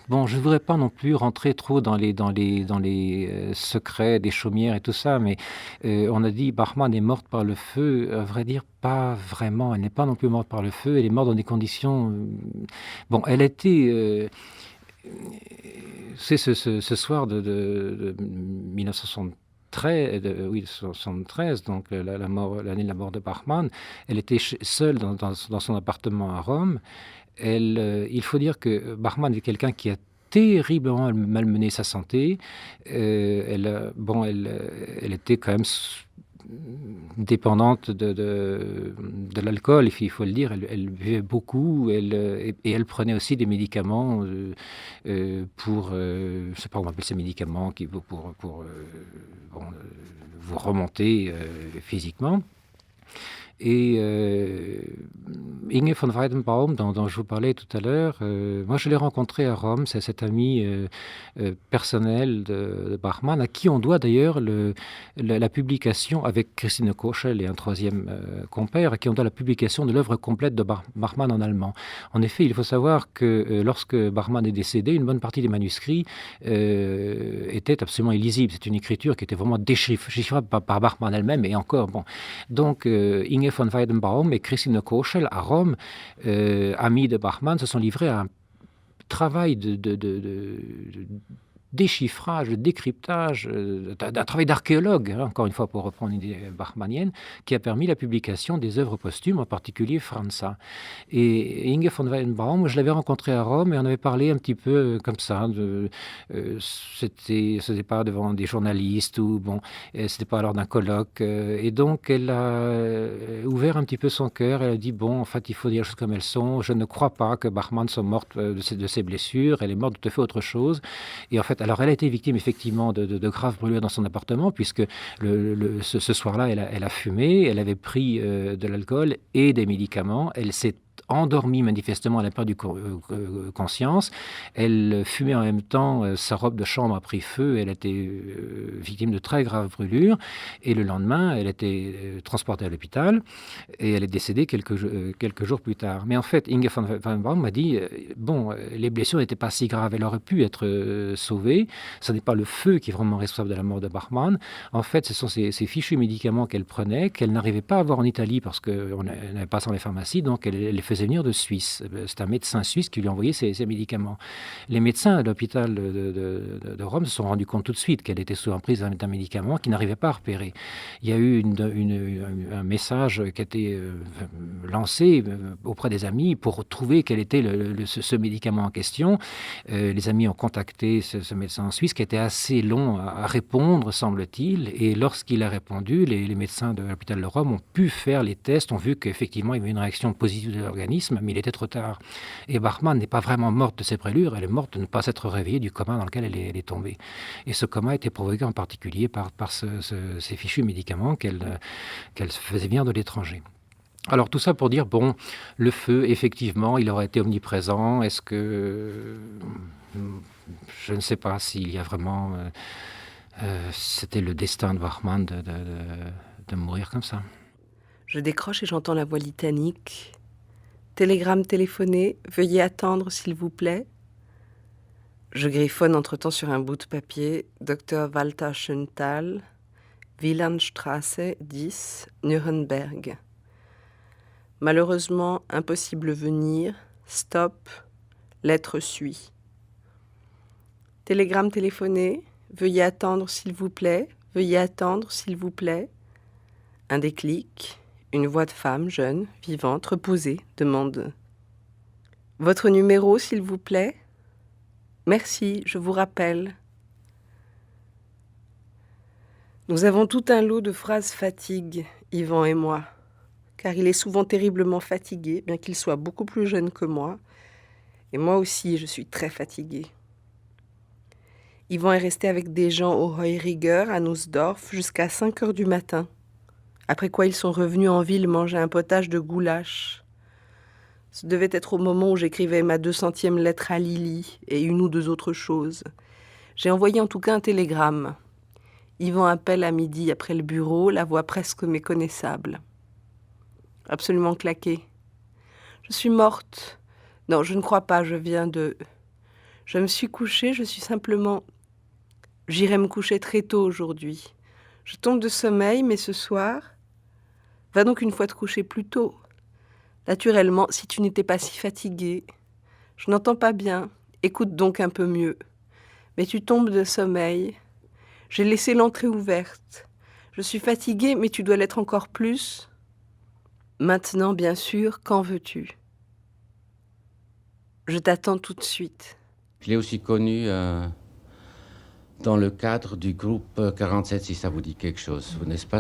je ne voudrais pas non plus rentrer trop dans les secrets des chaumières et tout ça, mais on a dit Bachmann est morte par le feu. À vrai dire, pas vraiment. Elle n'est pas non plus morte par le feu. Elle est morte dans des conditions... elle était... c'est ce soir de 1973, donc l'année de la mort de Bachmann, elle était seule dans son appartement à Rome. Il faut dire que Bachmann est quelqu'un qui a terriblement malmené sa santé. Elle était quand même dépendante de l'alcool, il faut le dire. Elle buvait beaucoup et elle prenait aussi des médicaments pour, je ne sais pas comment on appelle ces médicaments, pour vous remonter physiquement. Et Inge von Weidenbaum, dont je vous parlais tout à l'heure, moi je l'ai rencontré à Rome, c'est cet ami personnel de Bachmann, à qui on doit d'ailleurs la publication, avec Christine Koschel et un troisième compère, à qui on doit la publication de l'œuvre complète de Bachmann en allemand. En effet, il faut savoir que lorsque Bachmann est décédé, une bonne partie des manuscrits était absolument illisible. C'est une écriture qui était vraiment déchiffrable par Bachmann elle-même, et encore, bon. Donc, Inge von Weidenbaum et Christine Koschel, à Rome, amis de Bachmann, se sont livrés à un travail de déchiffrage, de décryptage, d'un travail d'archéologue, encore une fois pour reprendre une idée bachmannienne, qui a permis la publication des œuvres posthumes, en particulier Franza. Et Inge von Weidenbaum, je l'avais rencontré à Rome et on avait parlé un petit peu comme ça. C'était pas devant des journalistes ou bon, c'était pas lors d'un colloque. Et donc elle a ouvert un petit peu son cœur. Elle a dit bon, en fait, il faut dire les choses comme elles sont. Je ne crois pas que Bachmann soit morte de ses blessures. Elle est morte de tout à fait autre chose. Et en fait, alors elle a été victime effectivement de graves brûlures dans son appartement, puisque ce soir-là, elle a fumé, elle avait pris de l'alcool et des médicaments. Elle s'est endormie manifestement, elle a perdu conscience. Elle fumait en même temps, sa robe de chambre a pris feu, elle a été victime de très graves brûlures. Et le lendemain, elle a été transportée à l'hôpital et elle est décédée quelques jours plus tard. Mais en fait, Inge von Weidenbaum m'a dit, bon, les blessures n'étaient pas si graves, elle aurait pu être sauvée. Ce n'est pas le feu qui est vraiment responsable de la mort de Bachmann. En fait, ce sont ces fichus médicaments qu'elle prenait, qu'elle n'arrivait pas à avoir en Italie parce qu'on n'avait pas ça dans les pharmacies, donc elle les faisait venir de Suisse. C'est un médecin suisse qui lui envoyait ces médicaments. Les médecins à l'hôpital de Rome se sont rendus compte tout de suite qu'elle était sous emprise d'un médicament qu'ils n'arrivaient pas à repérer. Il y a eu un message qui a été lancé auprès des amis pour trouver quel était ce médicament en question. Les amis ont contacté ce médecin en Suisse qui était assez long à répondre, semble-t-il. Et lorsqu'il a répondu, les médecins de l'hôpital de Rome ont pu faire les tests, ont vu qu'effectivement il y avait une réaction positive de l'organisme, mais il était trop tard. Et Bachmann n'est pas vraiment morte de ses brûlures, elle est morte de ne pas s'être réveillée du coma dans lequel elle est tombée. Et ce coma a été provoqué en particulier par ces fichus médicaments qu'elle faisait venir de l'étranger. Alors tout ça pour dire, bon, le feu, effectivement, il aurait été omniprésent. Est-ce que... Je ne sais pas s'il y a vraiment... c'était le destin de Bachmann de mourir comme ça. Je décroche et j'entends la voix litanique. Télégramme téléphoné, veuillez attendre s'il vous plaît. Je griffonne entre-temps sur un bout de papier. Dr Walter Schöntal, Wielandstraße 10, Nuremberg. Malheureusement, impossible venir. Stop. Lettre suit. Télégramme téléphoné. Veuillez attendre s'il vous plaît. Veuillez attendre s'il vous plaît. Un déclic. Une voix de femme, jeune, vivante, reposée, demande « Votre numéro, s'il vous plaît ?»« Merci, je vous rappelle. » Nous avons tout un lot de phrases fatigue, Yvan et moi, car il est souvent terriblement fatigué, bien qu'il soit beaucoup plus jeune que moi, et moi aussi, je suis très fatiguée. Yvan est resté avec des gens au Heuriger, à Nussdorf, jusqu'à 5 heures du matin. Après quoi, ils sont revenus en ville manger un potage de goulash. Ce devait être au moment où j'écrivais ma 200e lettre à Lily et une ou deux autres choses. J'ai envoyé en tout cas un télégramme. Yvan appelle à midi après le bureau, la voix presque méconnaissable. Absolument claquée. Je suis morte. Non, je ne crois pas, je me suis couchée, je suis simplement... J'irai me coucher très tôt aujourd'hui. Je tombe de sommeil, mais ce soir... Va donc une fois te coucher plus tôt. Naturellement, si tu n'étais pas si fatiguée. Je n'entends pas bien. Écoute donc un peu mieux. Mais tu tombes de sommeil. J'ai laissé l'entrée ouverte. Je suis fatiguée, mais tu dois l'être encore plus. Maintenant, bien sûr, qu'en veux-tu ? Je t'attends tout de suite. Je l'ai aussi connu dans le cadre du groupe 47, si ça vous dit quelque chose. N'est-ce pas,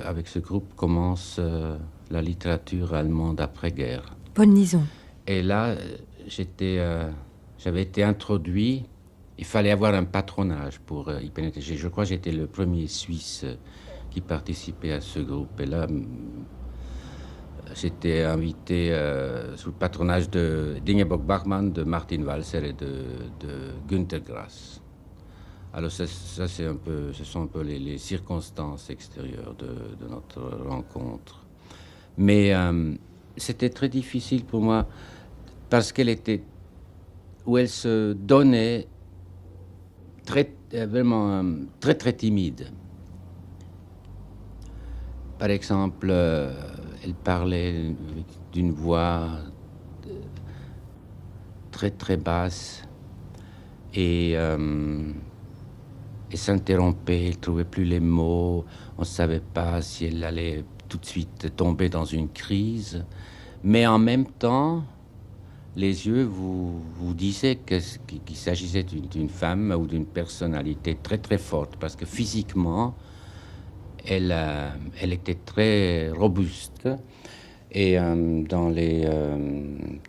avec ce groupe commence la littérature allemande après-guerre. Paul Nizon. Et là, j'avais été introduit. Il fallait avoir un patronage pour y pénétrer. Je crois que j'étais le premier Suisse qui participait à ce groupe. Et là, j'étais invité sous le patronage d'Ingeborg Bachmann, de Martin Walser et de Günter Grass. Alors ça ce sont un peu les circonstances extérieures de notre rencontre. Mais c'était très difficile pour moi parce elle se donnait vraiment très très timide. Par exemple, elle parlait d'une voix très très basse et s'interrompait, elle ne trouvait plus les mots, on ne savait pas si elle allait tout de suite tomber dans une crise, mais en même temps, les yeux vous disaient qu'il s'agissait d'une femme ou d'une personnalité très très forte, parce que physiquement, elle était très robuste. Et dans les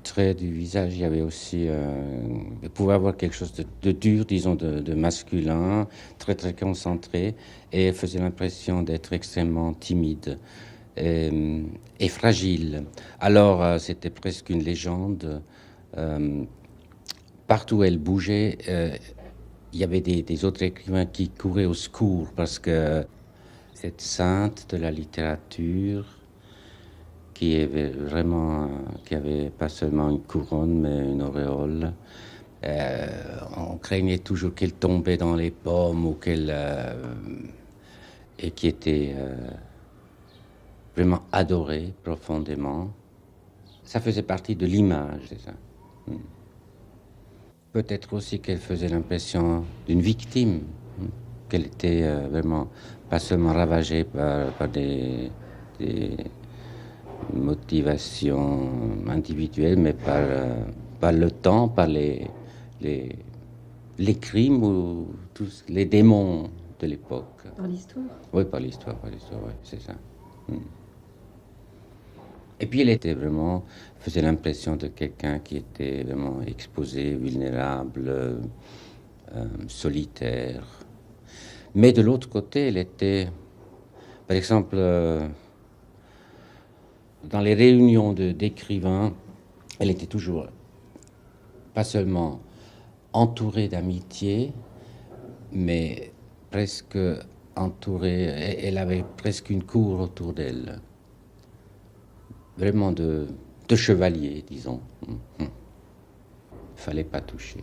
traits du visage, il y avait aussi... elle pouvait avoir quelque chose de dur, disons, de masculin, très très concentré, et elle faisait l'impression d'être extrêmement timide et fragile. Alors, c'était presque une légende. Partout où elle bougeait, il y avait des autres écrivains qui couraient au secours, parce que cette sainte de la littérature, qui avait pas seulement une couronne, mais une auréole. On craignait toujours qu'elle tombait dans les pommes ou et qui était vraiment adorée profondément. Ça faisait partie de l'image, c'est ça. Peut-être aussi qu'elle faisait l'impression d'une victime, qu'elle était vraiment pas seulement ravagée par des motivation individuelle, mais par le temps, par les crimes ou tous les démons de l'époque. Par l'histoire ? Oui, par l'histoire, oui, c'est ça. Et puis elle faisait l'impression de quelqu'un qui était vraiment exposé, vulnérable, solitaire. Mais de l'autre côté, elle était, par exemple, dans les réunions d'écrivains, elle était toujours pas seulement entourée d'amitié, mais presque entourée, elle avait presque une cour autour d'elle. Vraiment de chevaliers, disons. Il fallait pas toucher.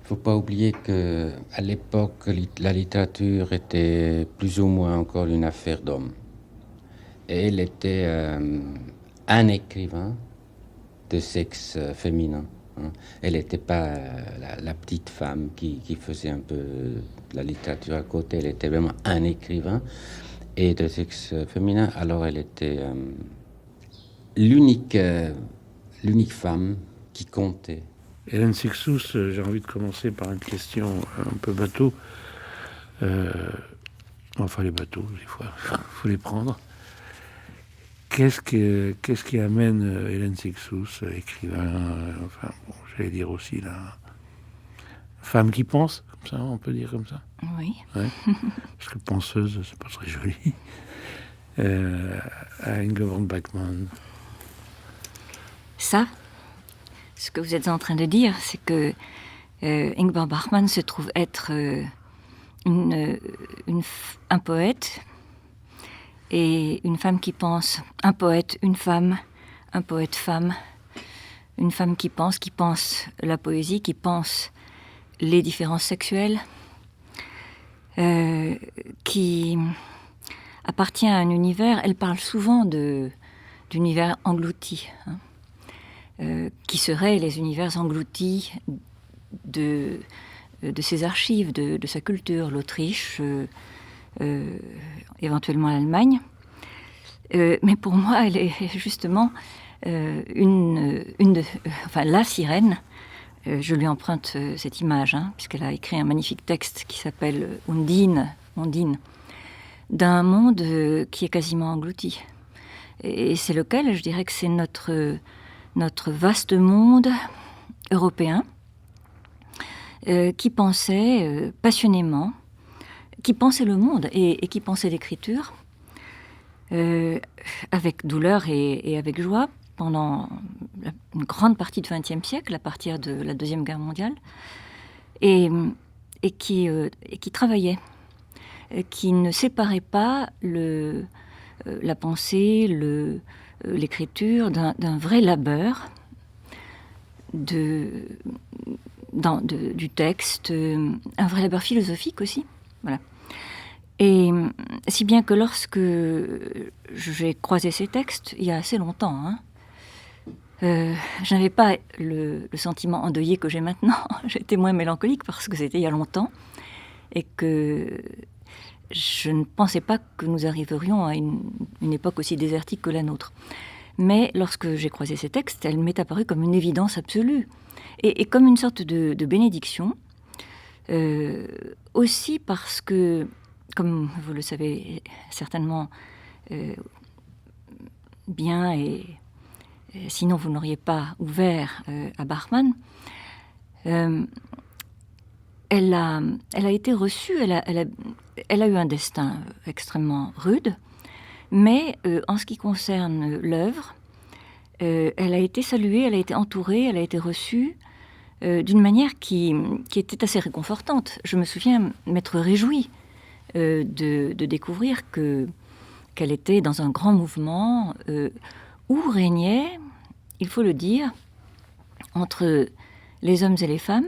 Il faut pas oublier qu'à l'époque, la littérature était plus ou moins encore une affaire d'hommes. Et elle était un écrivain de sexe féminin. Elle n'était pas la petite femme qui faisait un peu de la littérature à côté. Elle était vraiment un écrivain et de sexe féminin. Alors elle était l'unique femme qui comptait. Hélène Cixous, j'ai envie de commencer par une question un peu bateau. Enfin, les bateaux, des fois, il faut les prendre. Qu'est-ce qui amène Hélène Cixous, écrivain, j'allais dire aussi la femme qui pense, comme ça, on peut dire comme ça. Oui. Ouais. Parce que penseuse, c'est pas très joli. À Ingeborg Bachmann. Ça, ce que vous êtes en train de dire, c'est que Ingeborg Bachmann se trouve être un poète et une femme qui pense, un poète, une femme, un poète-femme, une femme qui pense la poésie, qui pense les différences sexuelles, qui appartient à un univers, elle parle souvent d'univers engloutis, qui seraient les univers engloutis de ses archives, de sa culture, l'Autriche, éventuellement l'Allemagne. Mais pour moi, elle est justement la sirène Je lui emprunte cette image, puisqu'elle a écrit un magnifique texte qui s'appelle Ondine, d'un monde qui est quasiment englouti. Et c'est lequel? Je dirais que c'est notre vaste monde européen qui pensait passionnément, qui pensait le monde et qui pensait l'écriture avec douleur et avec joie pendant une grande partie du XXe siècle, à partir de la Deuxième Guerre mondiale, et qui travaillait, qui ne séparait pas la pensée, l'écriture d'un vrai labeur du texte, un vrai labeur philosophique aussi. Voilà. Et si bien que lorsque j'ai croisé ces textes, il y a assez longtemps, je n'avais pas le sentiment endeuillé que j'ai maintenant. J'étais moins mélancolique parce que c'était il y a longtemps et que je ne pensais pas que nous arriverions à une époque aussi désertique que la nôtre. Mais lorsque j'ai croisé ces textes, elle m'est apparue comme une évidence absolue et comme une sorte de bénédiction. Aussi parce que, comme vous le savez certainement bien, et sinon vous n'auriez pas ouvert à Bachmann, elle a été reçue, elle a eu un destin extrêmement rude, mais en ce qui concerne l'œuvre, elle a été saluée, elle a été entourée, elle a été reçue d'une manière qui était assez réconfortante. Je me souviens m'être réjouie de découvrir qu'elle était dans un grand mouvement où régnait, il faut le dire, entre les hommes et les femmes,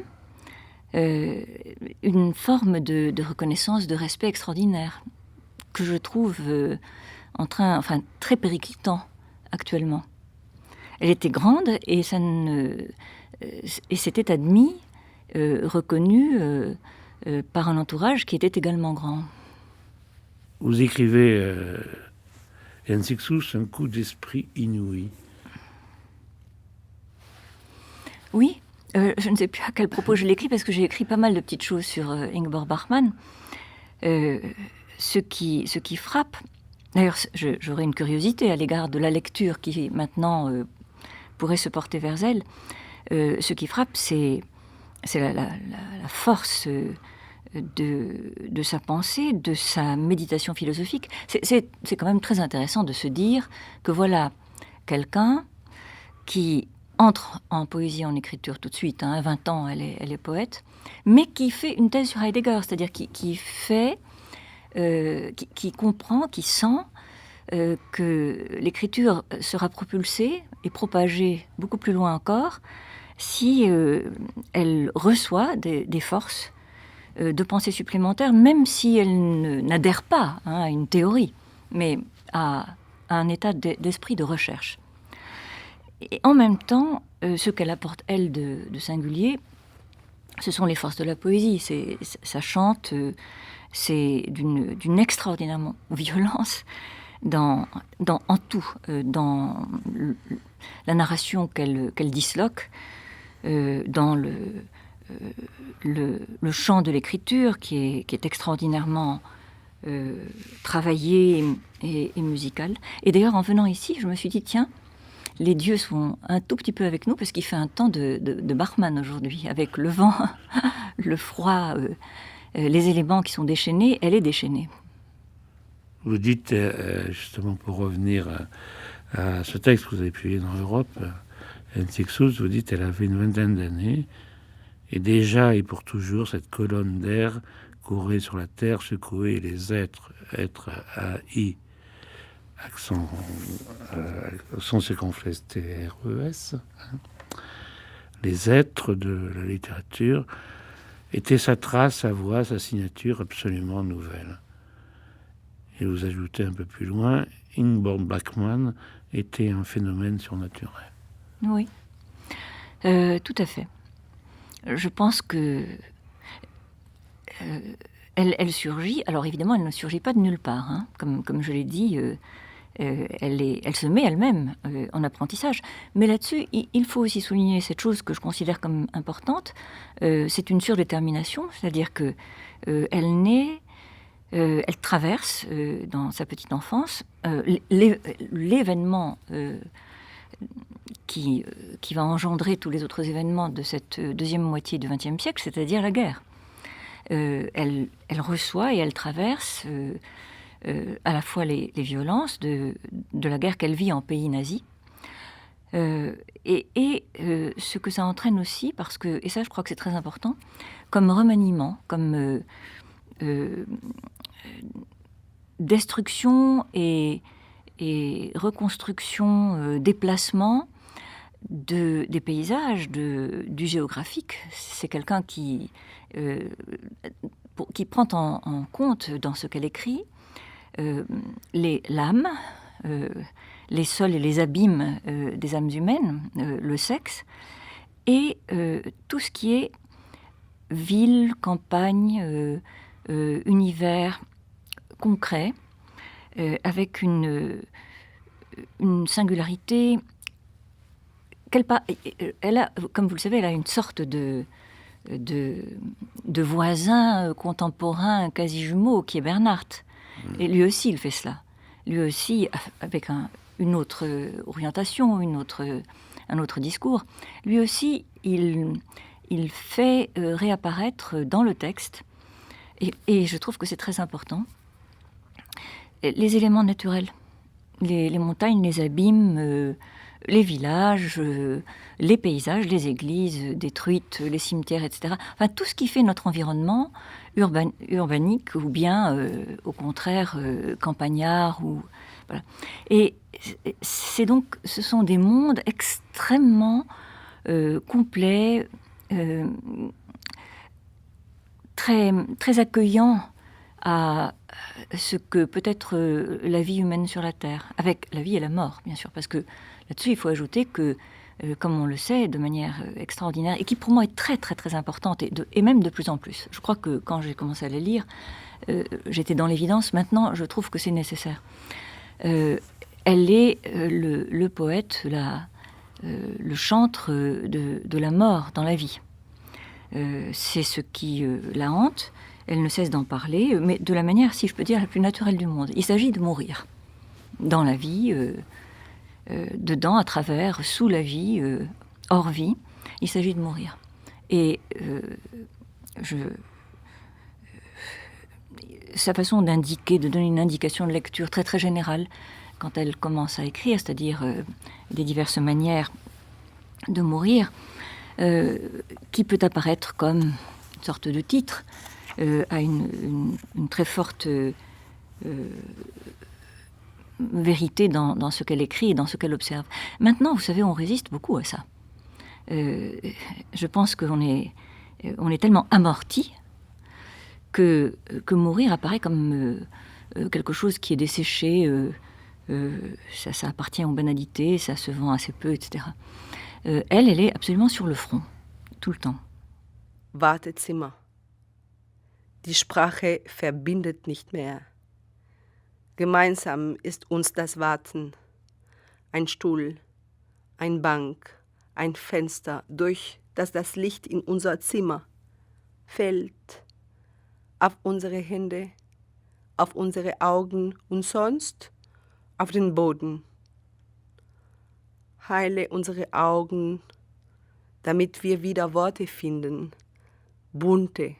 une forme de reconnaissance, de respect extraordinaire, que je trouve très périclitant actuellement. Elle était grande et c'était admis, reconnu par un entourage qui était également grand. Vous écrivez N6 un coup d'esprit inouï. Oui, je ne sais plus à quel propos je l'écris parce que j'ai écrit pas mal de petites choses sur Ingeborg Bachmann. Ce qui frappe, d'ailleurs j'aurais une curiosité à l'égard de la lecture qui maintenant pourrait se porter vers elle. Ce qui frappe, c'est la force de sa pensée, de sa méditation philosophique. C'est quand même très intéressant de se dire que voilà quelqu'un qui entre en poésie, en écriture tout de suite, à 20 ans elle est poète, mais qui fait une thèse sur Heidegger, c'est-à-dire qui comprend, qui sent que l'écriture sera propulsée et propagée beaucoup plus loin encore si elle reçoit des forces de pensée supplémentaires, même si elle n'adhère pas à une théorie, mais à un état d'esprit de recherche. Et en même temps, ce qu'elle apporte, elle, de singulier, ce sont les forces de la poésie. Ça chante, c'est d'une extraordinaire violence en tout, dans la narration qu'elle disloque, dans le chant de l'écriture qui est extraordinairement travaillé et musical. Et d'ailleurs, en venant ici, je me suis dit, tiens, les dieux sont un tout petit peu avec nous parce qu'il fait un temps de Bachmann aujourd'hui, avec le vent, le froid, les éléments qui sont déchaînés, elle est déchaînée. Vous dites, justement pour revenir à ce texte que vous avez publié dans Europe, N6, vous dites elle avait une vingtaine d'années et déjà et pour toujours cette colonne d'air courait sur la terre, secouait les êtres A-I, accent circonflexe T-R-E-S, les êtres de la littérature étaient sa trace, sa voix, sa signature absolument nouvelle. Et vous ajoutez un peu plus loin, Ingeborg Bachmann était un phénomène surnaturel. Oui, tout à fait. Je pense que elle surgit. Alors évidemment, elle ne surgit pas de nulle part. Comme je l'ai dit, elle se met elle-même en apprentissage. Mais là-dessus, il faut aussi souligner cette chose que je considère comme importante. C'est une surdétermination, c'est-à-dire que elle traverse dans sa petite enfance l'événement qui va engendrer tous les autres événements de cette deuxième moitié du XXe siècle, c'est-à-dire la guerre. Elle reçoit et elle traverse à la fois les violences de la guerre qu'elle vit en pays nazi, et ce que ça entraîne aussi, parce que, et ça je crois que c'est très important, comme remaniement, comme destruction et reconstruction, déplacement des paysages, du géographique. C'est quelqu'un qui prend en compte dans ce qu'elle écrit l'âme, les sols et les abîmes des âmes humaines, le sexe, et tout ce qui est ville, campagne, univers concret, avec une singularité. Elle a, comme vous le savez, elle a une sorte de voisin contemporain, quasi jumeau, qui est Bernhardt. Et lui aussi, il fait cela. Lui aussi, avec une autre orientation, un autre discours. Lui aussi, il fait réapparaître dans le texte, et je trouve que c'est très important, les éléments naturels. Les montagnes, les abîmes, les villages, les paysages, les églises détruites, les cimetières, etc. Enfin, tout ce qui fait notre environnement urbanique ou bien, au contraire, campagnard. Voilà. Et ce sont des mondes extrêmement complets, très, très accueillants à ce que peut être la vie humaine sur la Terre, avec la vie et la mort, bien sûr, parce que là-dessus, il faut ajouter que, comme on le sait, de manière extraordinaire, et qui pour moi est très très très importante, et même de plus en plus. Je crois que quand j'ai commencé à la lire, j'étais dans l'évidence. Maintenant, je trouve que c'est nécessaire. Elle est le poète, le chantre de la mort dans la vie. C'est ce qui la hante. Elle ne cesse d'en parler, mais de la manière, si je peux dire, la plus naturelle du monde. Il s'agit de mourir dans la vie, dedans, à travers, sous la vie, hors vie. Il s'agit de mourir. Et sa façon d'indiquer, de donner une indication de lecture très très générale quand elle commence à écrire, c'est-à-dire des diverses manières de mourir, qui peut apparaître comme une sorte de titre, a une très forte vérité dans ce qu'elle écrit et dans ce qu'elle observe. Maintenant, vous savez, on résiste beaucoup à ça. Je pense qu'on est tellement amorti que mourir apparaît comme quelque chose qui est desséché, ça appartient aux banalités, ça se vend assez peu, etc. Elle est absolument sur le front, tout le temps. Wartezimmer. Die Sprache verbindet nicht mehr. Gemeinsam ist uns das Warten. Ein Stuhl, eine Bank, ein Fenster, durch das Licht in unser Zimmer fällt. Auf unsere Hände, auf unsere Augen und sonst auf den Boden. Heile unsere Augen, damit wir wieder Worte finden, bunte,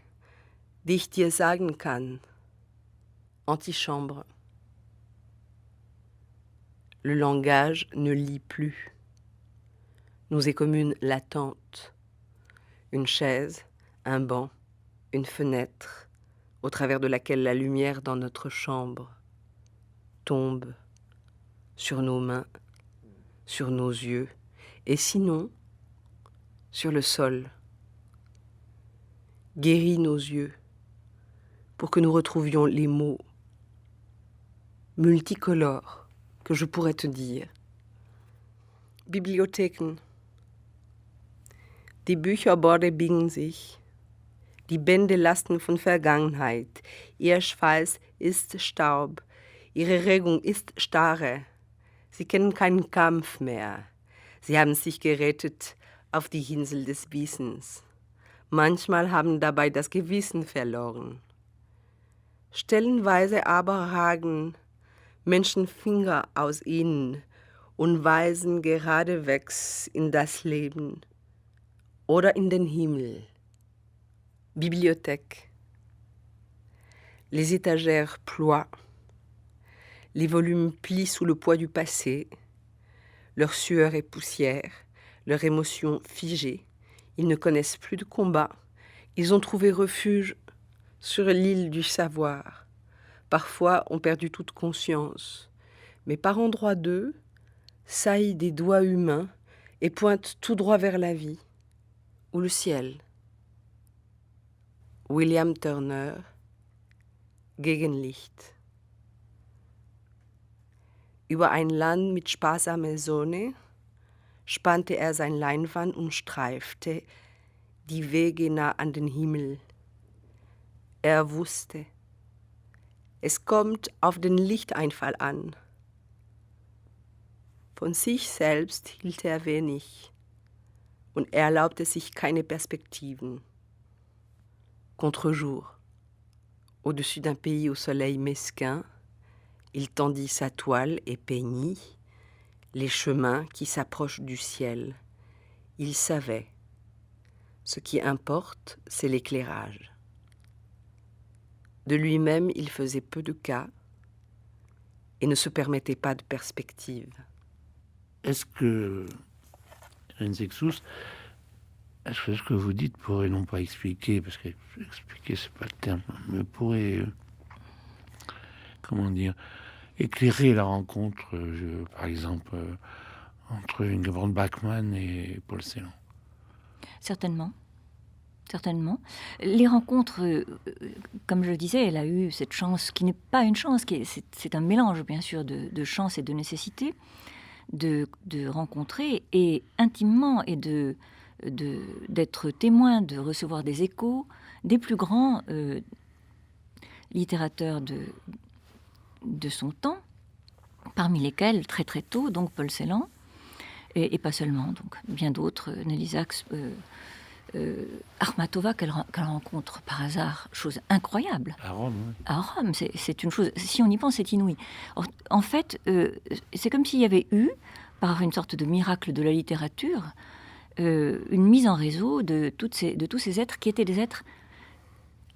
die ich dir sagen kann. Antichambre. Le langage ne lit plus. Nous est comme une l'attente. Une chaise, un banc, une fenêtre, au travers de laquelle la lumière dans notre chambre tombe sur nos mains, sur nos yeux, et sinon, sur le sol. Guéris nos yeux, pour que nous retrouvions les mots multicolores que je pourrais te dire. Bibliotheken. Die Bücherborde biegen sich. Die Bände lasten von Vergangenheit. Ihr Schweiß ist Staub. Ihre Regung ist starre. Sie kennen keinen Kampf mehr. Sie haben sich gerettet auf die Insel des Wissens. Manchmal haben dabei das Gewissen verloren. Stellenweise aber ragen Menschenfinger aus ihnen und weisen geradewegs in das Leben oder in den Himmel. Bibliothèque. Les étagères ploient. Les volumes plient sous le poids du passé. Leur sueur est poussière, leur émotion figée. Ils ne connaissent plus de combat. Ils ont trouvé refuge sur l'île du savoir. Parfois ont perdu toute conscience. Mais par endroits d'eux, saillent des doigts humains et pointent tout droit vers la vie ou le ciel. William Turner, Gegenlicht. Über ein Land mit sparsamer Sonne spannte sein Leinwand und streifte die Wege nah an den Himmel. Wusste, es kommt auf den Lichteinfall an. Von sich selbst hielt wenig und erlaubte sich keine Perspektiven. Contre-jour, au-dessus d'un pays au soleil mesquin, il tendit sa toile et peignit les chemins qui s'approchent du ciel. Il savait, ce qui importe, c'est l'éclairage. De lui-même, il faisait peu de cas et ne se permettait pas de perspective. Est-ce que, Rensexus, est-ce que ce que vous dites pourrait non pas expliquer, parce que expliquer c'est pas le terme, mais pourrait, comment dire, éclairer la rencontre, par exemple, entre Ingeborg Bachmann et Paul Celan? Certainement. Certainement. Les rencontres, comme je le disais, elle a eu cette chance, qui n'est pas une chance, c'est un mélange bien sûr de chance et de nécessité, de rencontrer et intimement et d'être témoin, de recevoir des échos des plus grands littérateurs de son temps, parmi lesquels, très très tôt, donc Paul Celan, et pas seulement, donc bien d'autres, Nelly Sachs, Akhmatova, qu'elle rencontre par hasard, chose incroyable. À Rome, oui. À Rome, c'est une chose, si on y pense, c'est inouï. En fait, c'est comme s'il y avait eu, par une sorte de miracle de la littérature, une mise en réseau de tous ces êtres qui étaient des êtres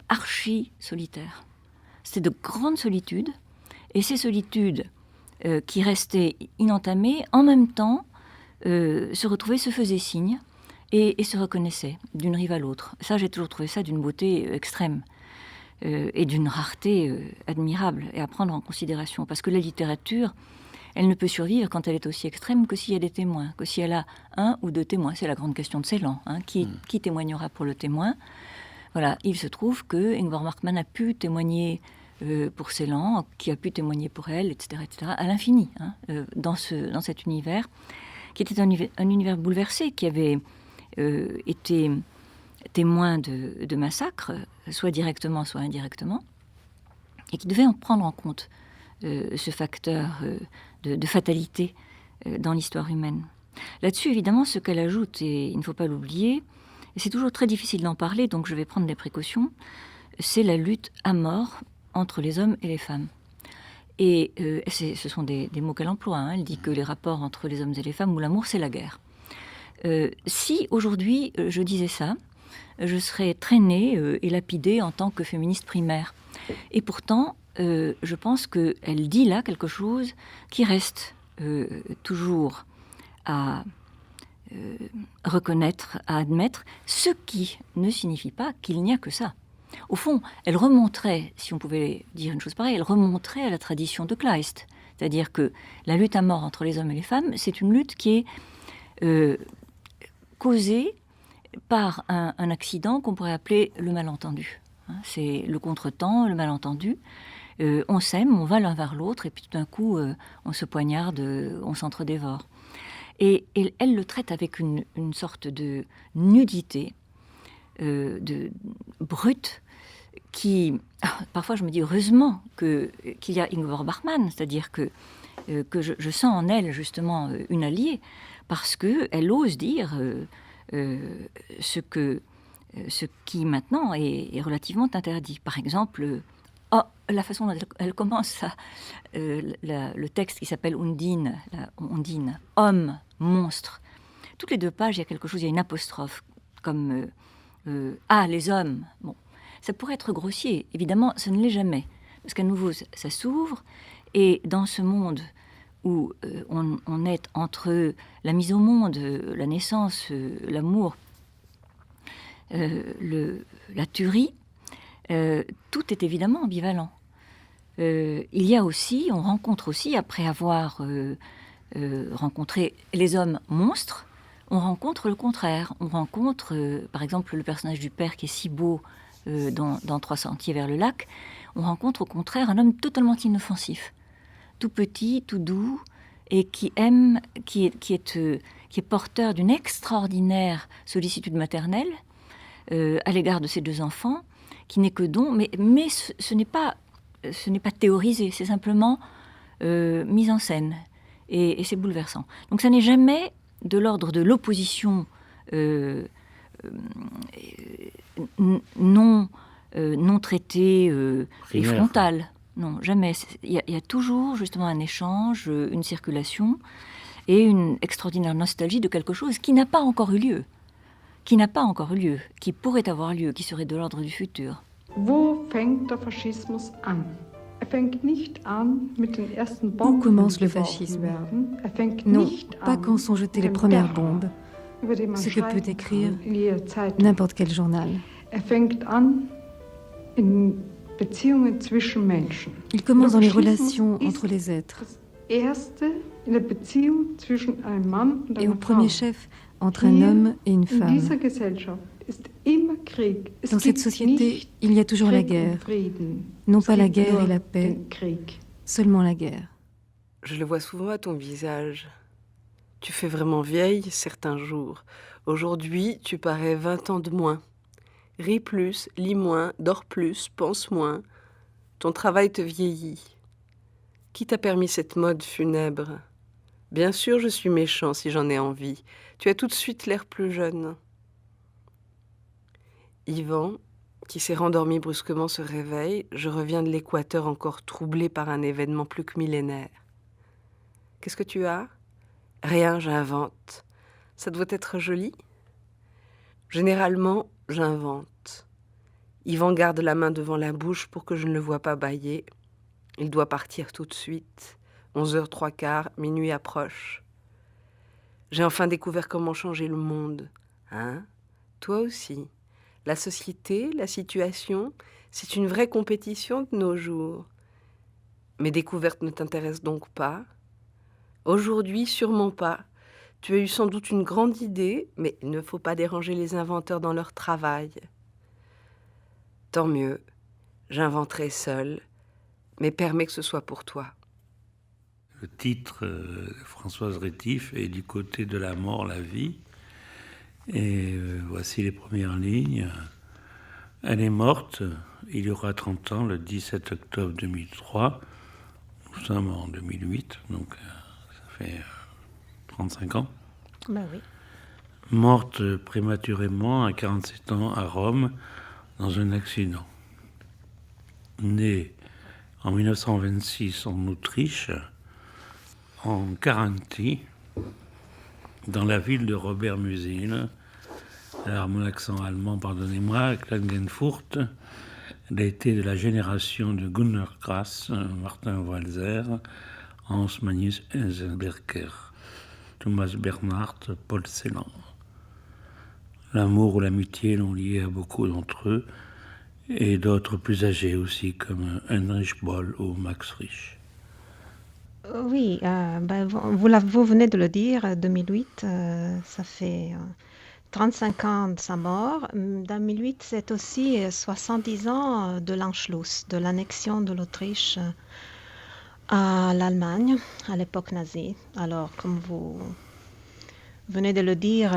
archi-solitaires. C'était de grandes solitudes, et ces solitudes qui restaient inentamées, en même temps, se retrouvaient, se faisaient signe, et se reconnaissaient d'une rive à l'autre. Ça, j'ai toujours trouvé ça d'une beauté extrême, et d'une rareté admirable, et à prendre en considération. Parce que la littérature, elle ne peut survivre quand elle est aussi extrême que s'il y a des témoins, que si elle a un ou deux témoins. C'est la grande question de Celan. Qui témoignera pour le témoin? Voilà, il se trouve que Ingeborg Bachmann a pu témoigner pour Celan, qui a pu témoigner pour elle, etc., à l'infini, dans cet univers, qui était un univers bouleversé, qui avait été témoin de massacres, soit directement, soit indirectement, et qui devait en prendre en compte ce facteur de fatalité dans l'histoire humaine. Là-dessus, évidemment, ce qu'elle ajoute, et il ne faut pas l'oublier, et c'est toujours très difficile d'en parler, donc je vais prendre des précautions, c'est la lutte à mort entre les hommes et les femmes. Et ce sont des mots qu'elle emploie. Elle dit que les rapports entre les hommes et les femmes, ou l'amour, c'est la guerre. Si aujourd'hui je disais ça, je serais traînée et lapidée en tant que féministe primaire. Et pourtant, je pense qu'elle dit là quelque chose qui reste toujours à reconnaître, à admettre, ce qui ne signifie pas qu'il n'y a que ça. Au fond, elle remonterait, si on pouvait dire une chose pareille, elle remonterait à la tradition de Kleist. C'est-à-dire que la lutte à mort entre les hommes et les femmes, c'est une lutte qui est causée par un accident qu'on pourrait appeler le malentendu. C'est le contretemps, le malentendu. On s'aime, on va l'un vers l'autre, et puis tout d'un coup, on se poignarde, on s'entre-dévore. Et elle le traite avec une sorte de nudité, de brute, parfois je me dis heureusement qu'il y a Ingeborg Bachmann, c'est-à-dire que je sens en elle justement une alliée, parce qu'elle ose dire ce qui maintenant est relativement interdit. Par exemple, la façon dont elle commence le texte qui s'appelle Undine, homme, monstre. Toutes les 2 pages, il y a quelque chose, il y a une apostrophe, comme les hommes. Bon, ça pourrait être grossier, évidemment, ce ne l'est jamais, parce qu'à nouveau, ça s'ouvre, et dans ce monde où on est entre la mise au monde, la naissance, l'amour, la tuerie, tout est évidemment ambivalent. Il y a aussi, on rencontre aussi, après avoir rencontré les hommes monstres, on rencontre le contraire. On rencontre, par exemple, le personnage du père qui est si beau dans 3 sentiers vers le lac. On rencontre au contraire un homme totalement inoffensif, tout petit, tout doux, et qui aime, qui est porteur d'une extraordinaire sollicitude maternelle à l'égard de ses 2 enfants, qui n'est que don, mais ce n'est pas théorisé, c'est simplement mise en scène, et c'est bouleversant. Donc ça n'est jamais de l'ordre de l'opposition non traitée et frontale. Non, jamais. Il y a toujours justement un échange, une circulation et une extraordinaire nostalgie de quelque chose qui n'a pas encore eu lieu, qui pourrait avoir lieu, qui serait de l'ordre du futur. Wo fängt der Faschismus an? Fängt nicht an mit den ersten Où Bomben, commence le fascisme? Non, pas quand sont jetées les premières bombes, ce que peut écrire n'importe quel journal. Fängt an in Beziehungen zwischen Menschen. Il commence dans les relations entre les êtres. In der Beziehung zwischen einem Mann und Et einer au premier Frau. chef, entre un homme et une In femme. dieser Gesellschaft ist immer Krieg. Es Dans cette gibt société, nicht il y a toujours la Krieg und guerre. Frieden. Non Es pas la gibt guerre nur et la paix, den Krieg. seulement la guerre. Je le vois souvent à ton visage. Tu fais vraiment vieille certains jours. Aujourd'hui, tu parais 20 ans de moins. Ris plus, lis moins, dors plus, pense moins. Ton travail te vieillit. Qui t'a permis cette mode funèbre? Bien sûr, je suis méchant si j'en ai envie. Tu as tout de suite l'air plus jeune. Yvan, qui s'est rendormi brusquement, se réveille. Je reviens de l'Équateur encore troublé par un événement plus que millénaire. Qu'est-ce que tu as? Rien, j'invente. Ça doit être joli? Généralement, j'invente. Yvan garde la main devant la bouche pour que je ne le voie pas bâiller. Il doit partir tout de suite. 11h03, minuit approche. J'ai enfin découvert comment changer le monde. Hein? Toi aussi. La société, la situation, c'est une vraie compétition de nos jours. Mes découvertes ne t'intéressent donc pas? Aujourd'hui, sûrement pas. Tu as eu sans doute une grande idée, mais il ne faut pas déranger les inventeurs dans leur travail. Tant mieux, j'inventerai seul, mais permets que ce soit pour toi. Le titre de Françoise Rétif est Du côté de la mort, la vie. Et voici les premières lignes. Elle est morte, il y aura 30 ans, le 17 octobre 2003. Nous sommes en 2008, donc ça fait 35 ans. Ben oui. Morte prématurément à 47 ans à Rome dans un accident. Née en 1926 en Autriche, en Carinthie, dans la ville de Robert Musil. Alors mon accent allemand, pardonnez-moi, Klagenfurt. Elle a été de la génération de Gunnar Grass, Martin Walser, Hans Magnus Enzensberger, Thomas Bernhardt, Paul Celan. L'amour ou l'amitié l'ont lié à beaucoup d'entre eux, et d'autres plus âgés aussi, comme Heinrich Boll ou Max Frisch. Oui, vous venez de le dire, 2008, ça fait 35 ans de sa mort. 2008, c'est aussi 70 ans de l'Anschluss, de l'annexion de l'Autriche à l'Allemagne, à l'époque nazie. Alors, comme venez de le dire,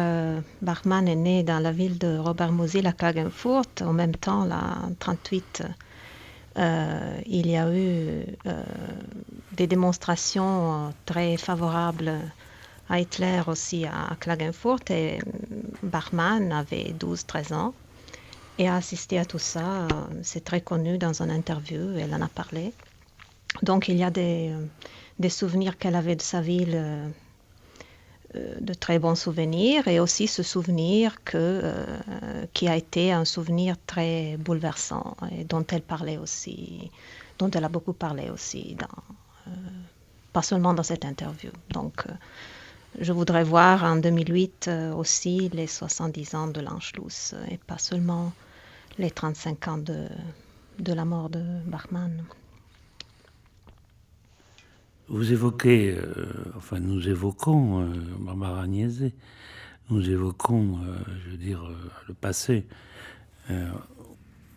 Bachmann est né dans la ville de Robert-Musil à Klagenfurt. En même temps, là, en 1938, il y a eu des démonstrations très favorables à Hitler aussi à Klagenfurt. Et Bachmann avait 12-13 ans et a assisté à tout ça. C'est très connu dans une interview, elle en a parlé. Donc il y a des souvenirs qu'elle avait de sa ville, de très bons souvenirs, et aussi ce souvenir qui a été un souvenir très bouleversant et dont elle parlait aussi, dont elle a beaucoup parlé aussi, pas seulement dans cette interview. Donc je voudrais voir en 2008 aussi les 70 ans de l'Anschluss et pas seulement les 35 ans de la mort de Bachmann. Vous évoquez, nous évoquons, Barbara Agnese, nous évoquons, le passé.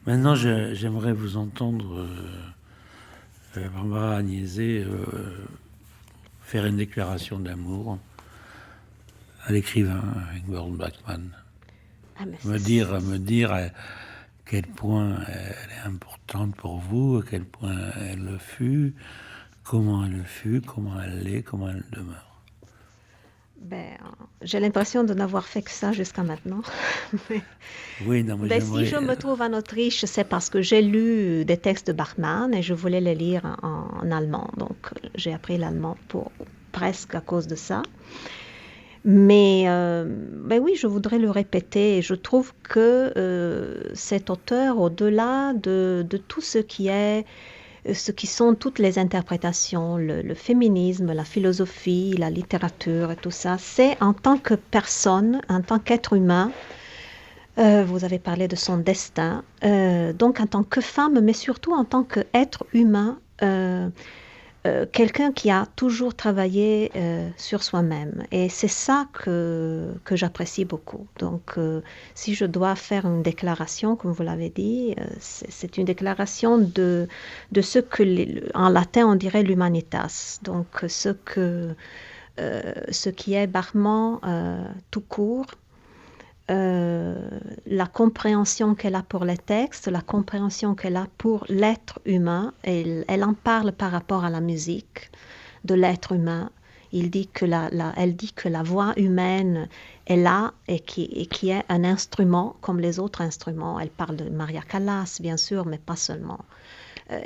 Maintenant, j'aimerais vous entendre, Barbara Agnese, faire une déclaration d'amour à l'écrivain Ingmar Bachmann. Me dire à quel point elle est importante pour vous, à quel point elle le fut, comment elle fut, comment elle l'est, comment elle demeure. J'ai l'impression de n'avoir fait que ça jusqu'à maintenant. Si je me trouve en Autriche, c'est parce que j'ai lu des textes de Bachmann et je voulais les lire en allemand. Donc j'ai appris l'allemand presque à cause de ça. Mais oui, je voudrais le répéter. Et je trouve que cet auteur, au-delà de tout ce qui sont toutes les interprétations, le féminisme, la philosophie, la littérature et tout ça, c'est en tant que personne, en tant qu'être humain, vous avez parlé de son destin, donc en tant que femme, mais surtout en tant qu'être humain, quelqu'un qui a toujours travaillé sur soi-même. Et c'est ça que j'apprécie beaucoup. Donc, si je dois faire une déclaration, comme vous l'avez dit, c'est une déclaration de ce que, en latin, on dirait l'humanitas. Donc, ce qui est Bachmann tout court, la compréhension qu'elle a pour les textes, la compréhension qu'elle a pour l'être humain. Elle en parle par rapport à la musique de l'être humain. Elle dit que la voix humaine est là et qui est un instrument comme les autres instruments. Elle parle de Maria Callas, bien sûr, mais pas seulement.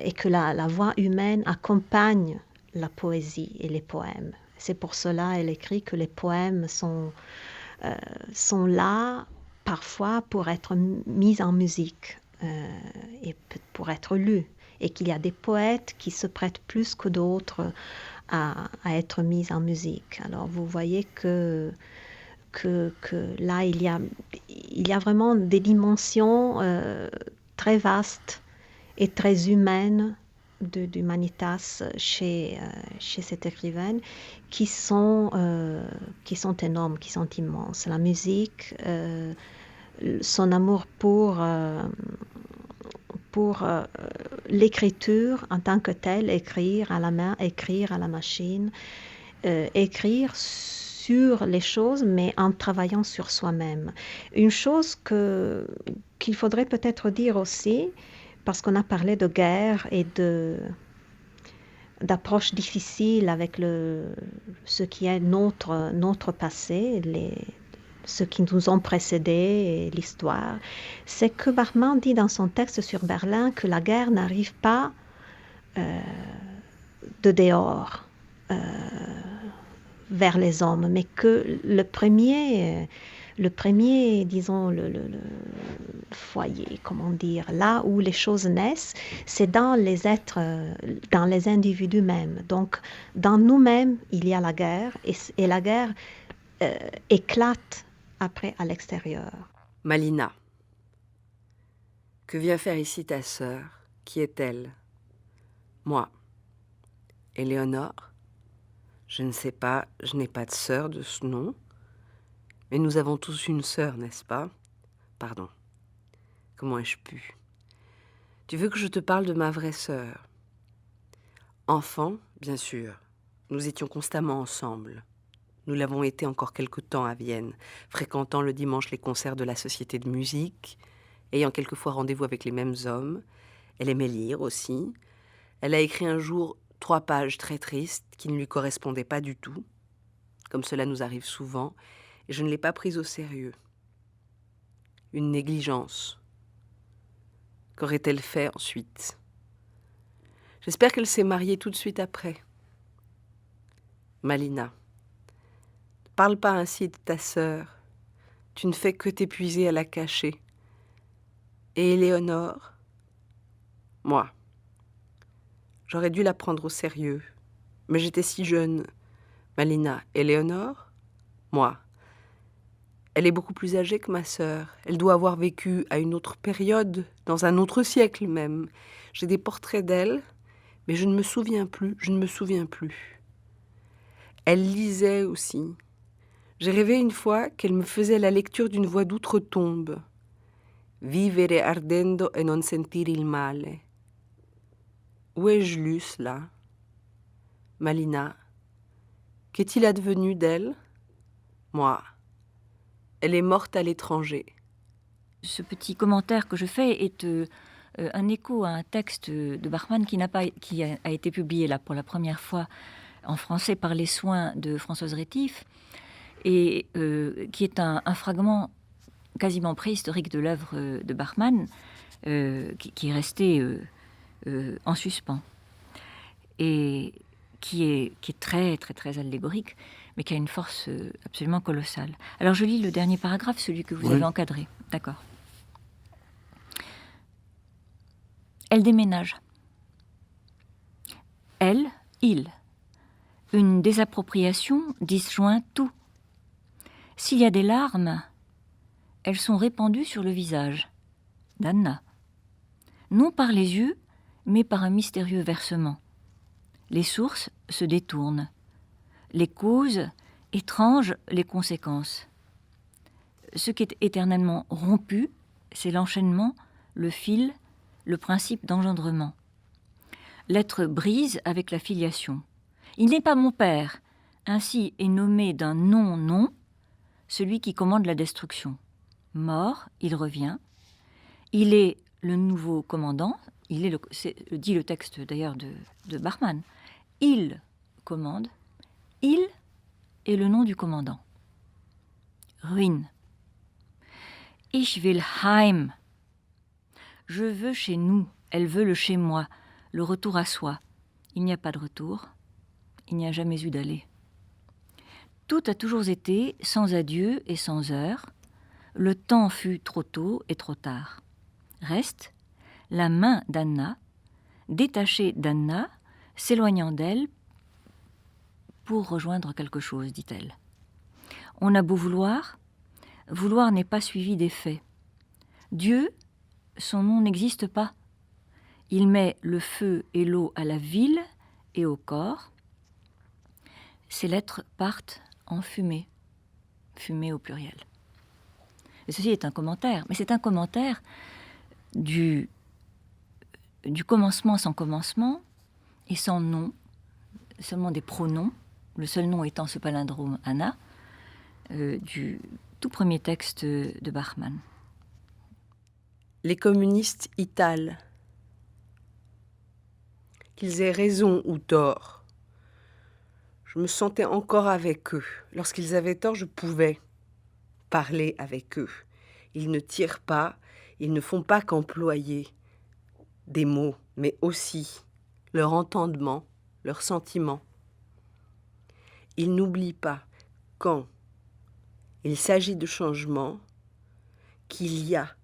Et que la voix humaine accompagne la poésie et les poèmes. C'est pour cela qu'elle écrit que les poèmes sont là parfois pour être mis en musique et pour être lus, et qu'il y a des poètes qui se prêtent plus que d'autres à être mis en musique. Alors vous voyez que là il y a vraiment des dimensions très vastes et très humaines d'humanitas chez cette écrivaine qui sont énormes, qui sont immenses. La musique, son amour pour l'écriture en tant que telle, écrire à la main, écrire à la machine, écrire sur les choses, mais en travaillant sur soi-même. Une chose qu'il faudrait peut-être dire aussi, parce qu'on a parlé de guerre et d'approches difficiles avec ce qui est notre passé, ceux qui nous ont précédés et l'histoire, c'est que Bachmann dit dans son texte sur Berlin que la guerre n'arrive pas de dehors vers les hommes, mais que le premier, disons, le foyer, comment dire, là où les choses naissent, c'est dans les êtres, dans les individus mêmes. Donc, dans nous-mêmes, il y a la guerre, et la guerre éclate après à l'extérieur. Malina, que vient faire ici ta sœur? Qui est-elle? Moi. Éléonore? Je ne sais pas, je n'ai pas de sœur de ce nom. Mais nous avons tous une sœur, n'est-ce pas? Pardon. Comment ai-je pu? Tu veux que je te parle de ma vraie sœur? Enfant, bien sûr. Nous étions constamment ensemble. Nous l'avons été encore quelque temps à Vienne, fréquentant le dimanche les concerts de la Société de musique, ayant quelquefois rendez-vous avec les mêmes hommes. Elle aimait lire aussi. Elle a écrit un jour 3 pages très tristes qui ne lui correspondaient pas du tout, comme cela nous arrive souvent, et je ne l'ai pas prise au sérieux. Une négligence. Qu'aurait-elle fait ensuite? J'espère qu'elle s'est mariée tout de suite après. Malina, ne parle pas ainsi de ta sœur. Tu ne fais que t'épuiser à la cacher. Et Éléonore? Moi. J'aurais dû la prendre au sérieux. Mais j'étais si jeune. Malina, Éléonore? Moi. Elle est beaucoup plus âgée que ma sœur. Elle doit avoir vécu à une autre période, dans un autre siècle même. J'ai des portraits d'elle, mais je ne me souviens plus. Elle lisait aussi. J'ai rêvé une fois qu'elle me faisait la lecture d'une voix d'outre-tombe. Vivere ardendo e non sentir il male. Où ai-je lu cela? Malina, qu'est-il advenu d'elle? Moi. Elle est morte à l'étranger. Ce petit commentaire que je fais est un écho à un texte de Bachmann qui a été publié là pour la première fois en français par les soins de Françoise Rétif, et qui est un fragment quasiment préhistorique de l'œuvre de Bachmann, qui est resté en suspens, et qui est très, très, très allégorique, mais qui a une force absolument colossale. Alors je lis le dernier paragraphe, celui que vous avez encadré. D'accord. Elle déménage. Elle, il. Une désappropriation disjoint tout. S'il y a des larmes, elles sont répandues sur le visage d'Anna. Non par les yeux, mais par un mystérieux versement. Les sources se détournent. Les causes, étranges les conséquences. Ce qui est éternellement rompu, c'est l'enchaînement, le fil, le principe d'engendrement. L'être brise avec la filiation. Il n'est pas mon père, ainsi est nommé d'un non-nom, celui qui commande la destruction. Mort, il revient. Il est le nouveau commandant, dit le texte d'ailleurs de Bachmann. Il commande, il est le nom du commandant. Ruine. Ich will heim. Je veux chez nous, elle veut le chez moi, le retour à soi. Il n'y a pas de retour, il n'y a jamais eu d'aller. Tout a toujours été sans adieu et sans heure. Le temps fut trop tôt et trop tard. Reste la main d'Anna, détachée d'Anna, s'éloignant d'elle pour rejoindre quelque chose, dit-elle. On a beau vouloir, vouloir n'est pas suivi d'effet. Dieu, son nom n'existe pas. Il met le feu et l'eau à la ville et au corps. Ces lettres partent en fumée, fumée au pluriel. Et ceci est un commentaire, mais c'est un commentaire du commencement sans commencement et sans nom, seulement des pronoms, le seul nom étant ce palindrome Anna, du tout premier texte de Bachmann. Les communistes italent. Qu'ils aient raison ou tort. Je me sentais encore avec eux. Lorsqu'ils avaient tort, je pouvais parler avec eux. Ils ne tirent pas, ils ne font pas qu'employer des mots, mais aussi leur entendement, leurs sentiments. Ils n'oublient pas, quand il s'agit de changement, qu'il y a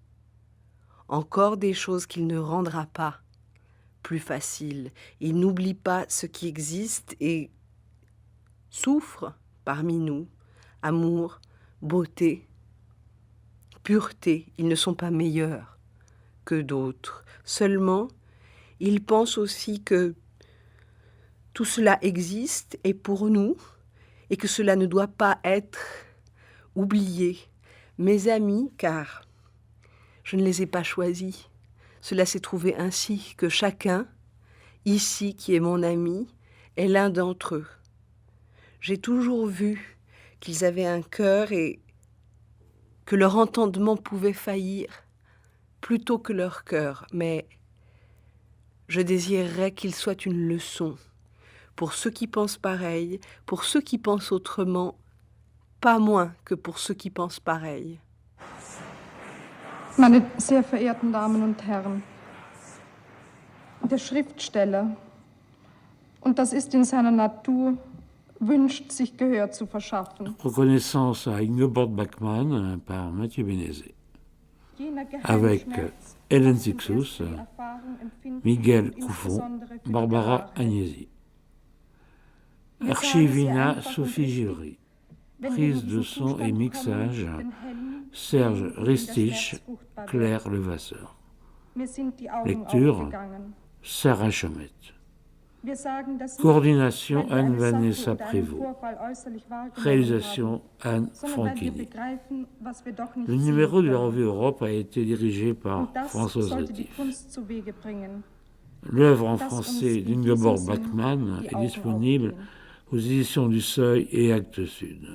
encore des choses qu'il ne rendra pas plus faciles. Ils n'oublient pas ce qui existe et souffre parmi nous, amour, beauté, pureté. Ils ne sont pas meilleurs que d'autres. Seulement, ils pensent aussi que tout cela existe et pour nous, et que cela ne doit pas être oublié. Mes amis, car je ne les ai pas choisis, cela s'est trouvé ainsi que chacun, ici qui est mon ami, est l'un d'entre eux. J'ai toujours vu qu'ils avaient un cœur et que leur entendement pouvait faillir plutôt que leur cœur, mais je désirerais qu'il soit une leçon pour ceux qui pensent pareil, pour ceux qui pensent autrement, pas moins que pour ceux qui pensent pareil. Meine sehr verehrten Damen und Herren, der Schriftsteller, und das ist in seiner Natur, wünscht sich Gehör zu verschaffen. Reconnaissance à Ingeborg Bachmann par Mathieu Bénézet. Avec Hélène Sixous, Miguel Couffon, Barbara Agnesi. Archivina Sophie Givry. Prise de son et mixage Serge Ristich, Claire Levasseur. Lecture Sarah Chomet. Coordination Anne-Vanessa Prévost. Réalisation Anne Franchini. Le numéro de la revue Europe a été dirigé par Françoise Rétif. L'œuvre en français d'Ingeborg Bachmann est disponible aux éditions du Seuil et Actes Sud.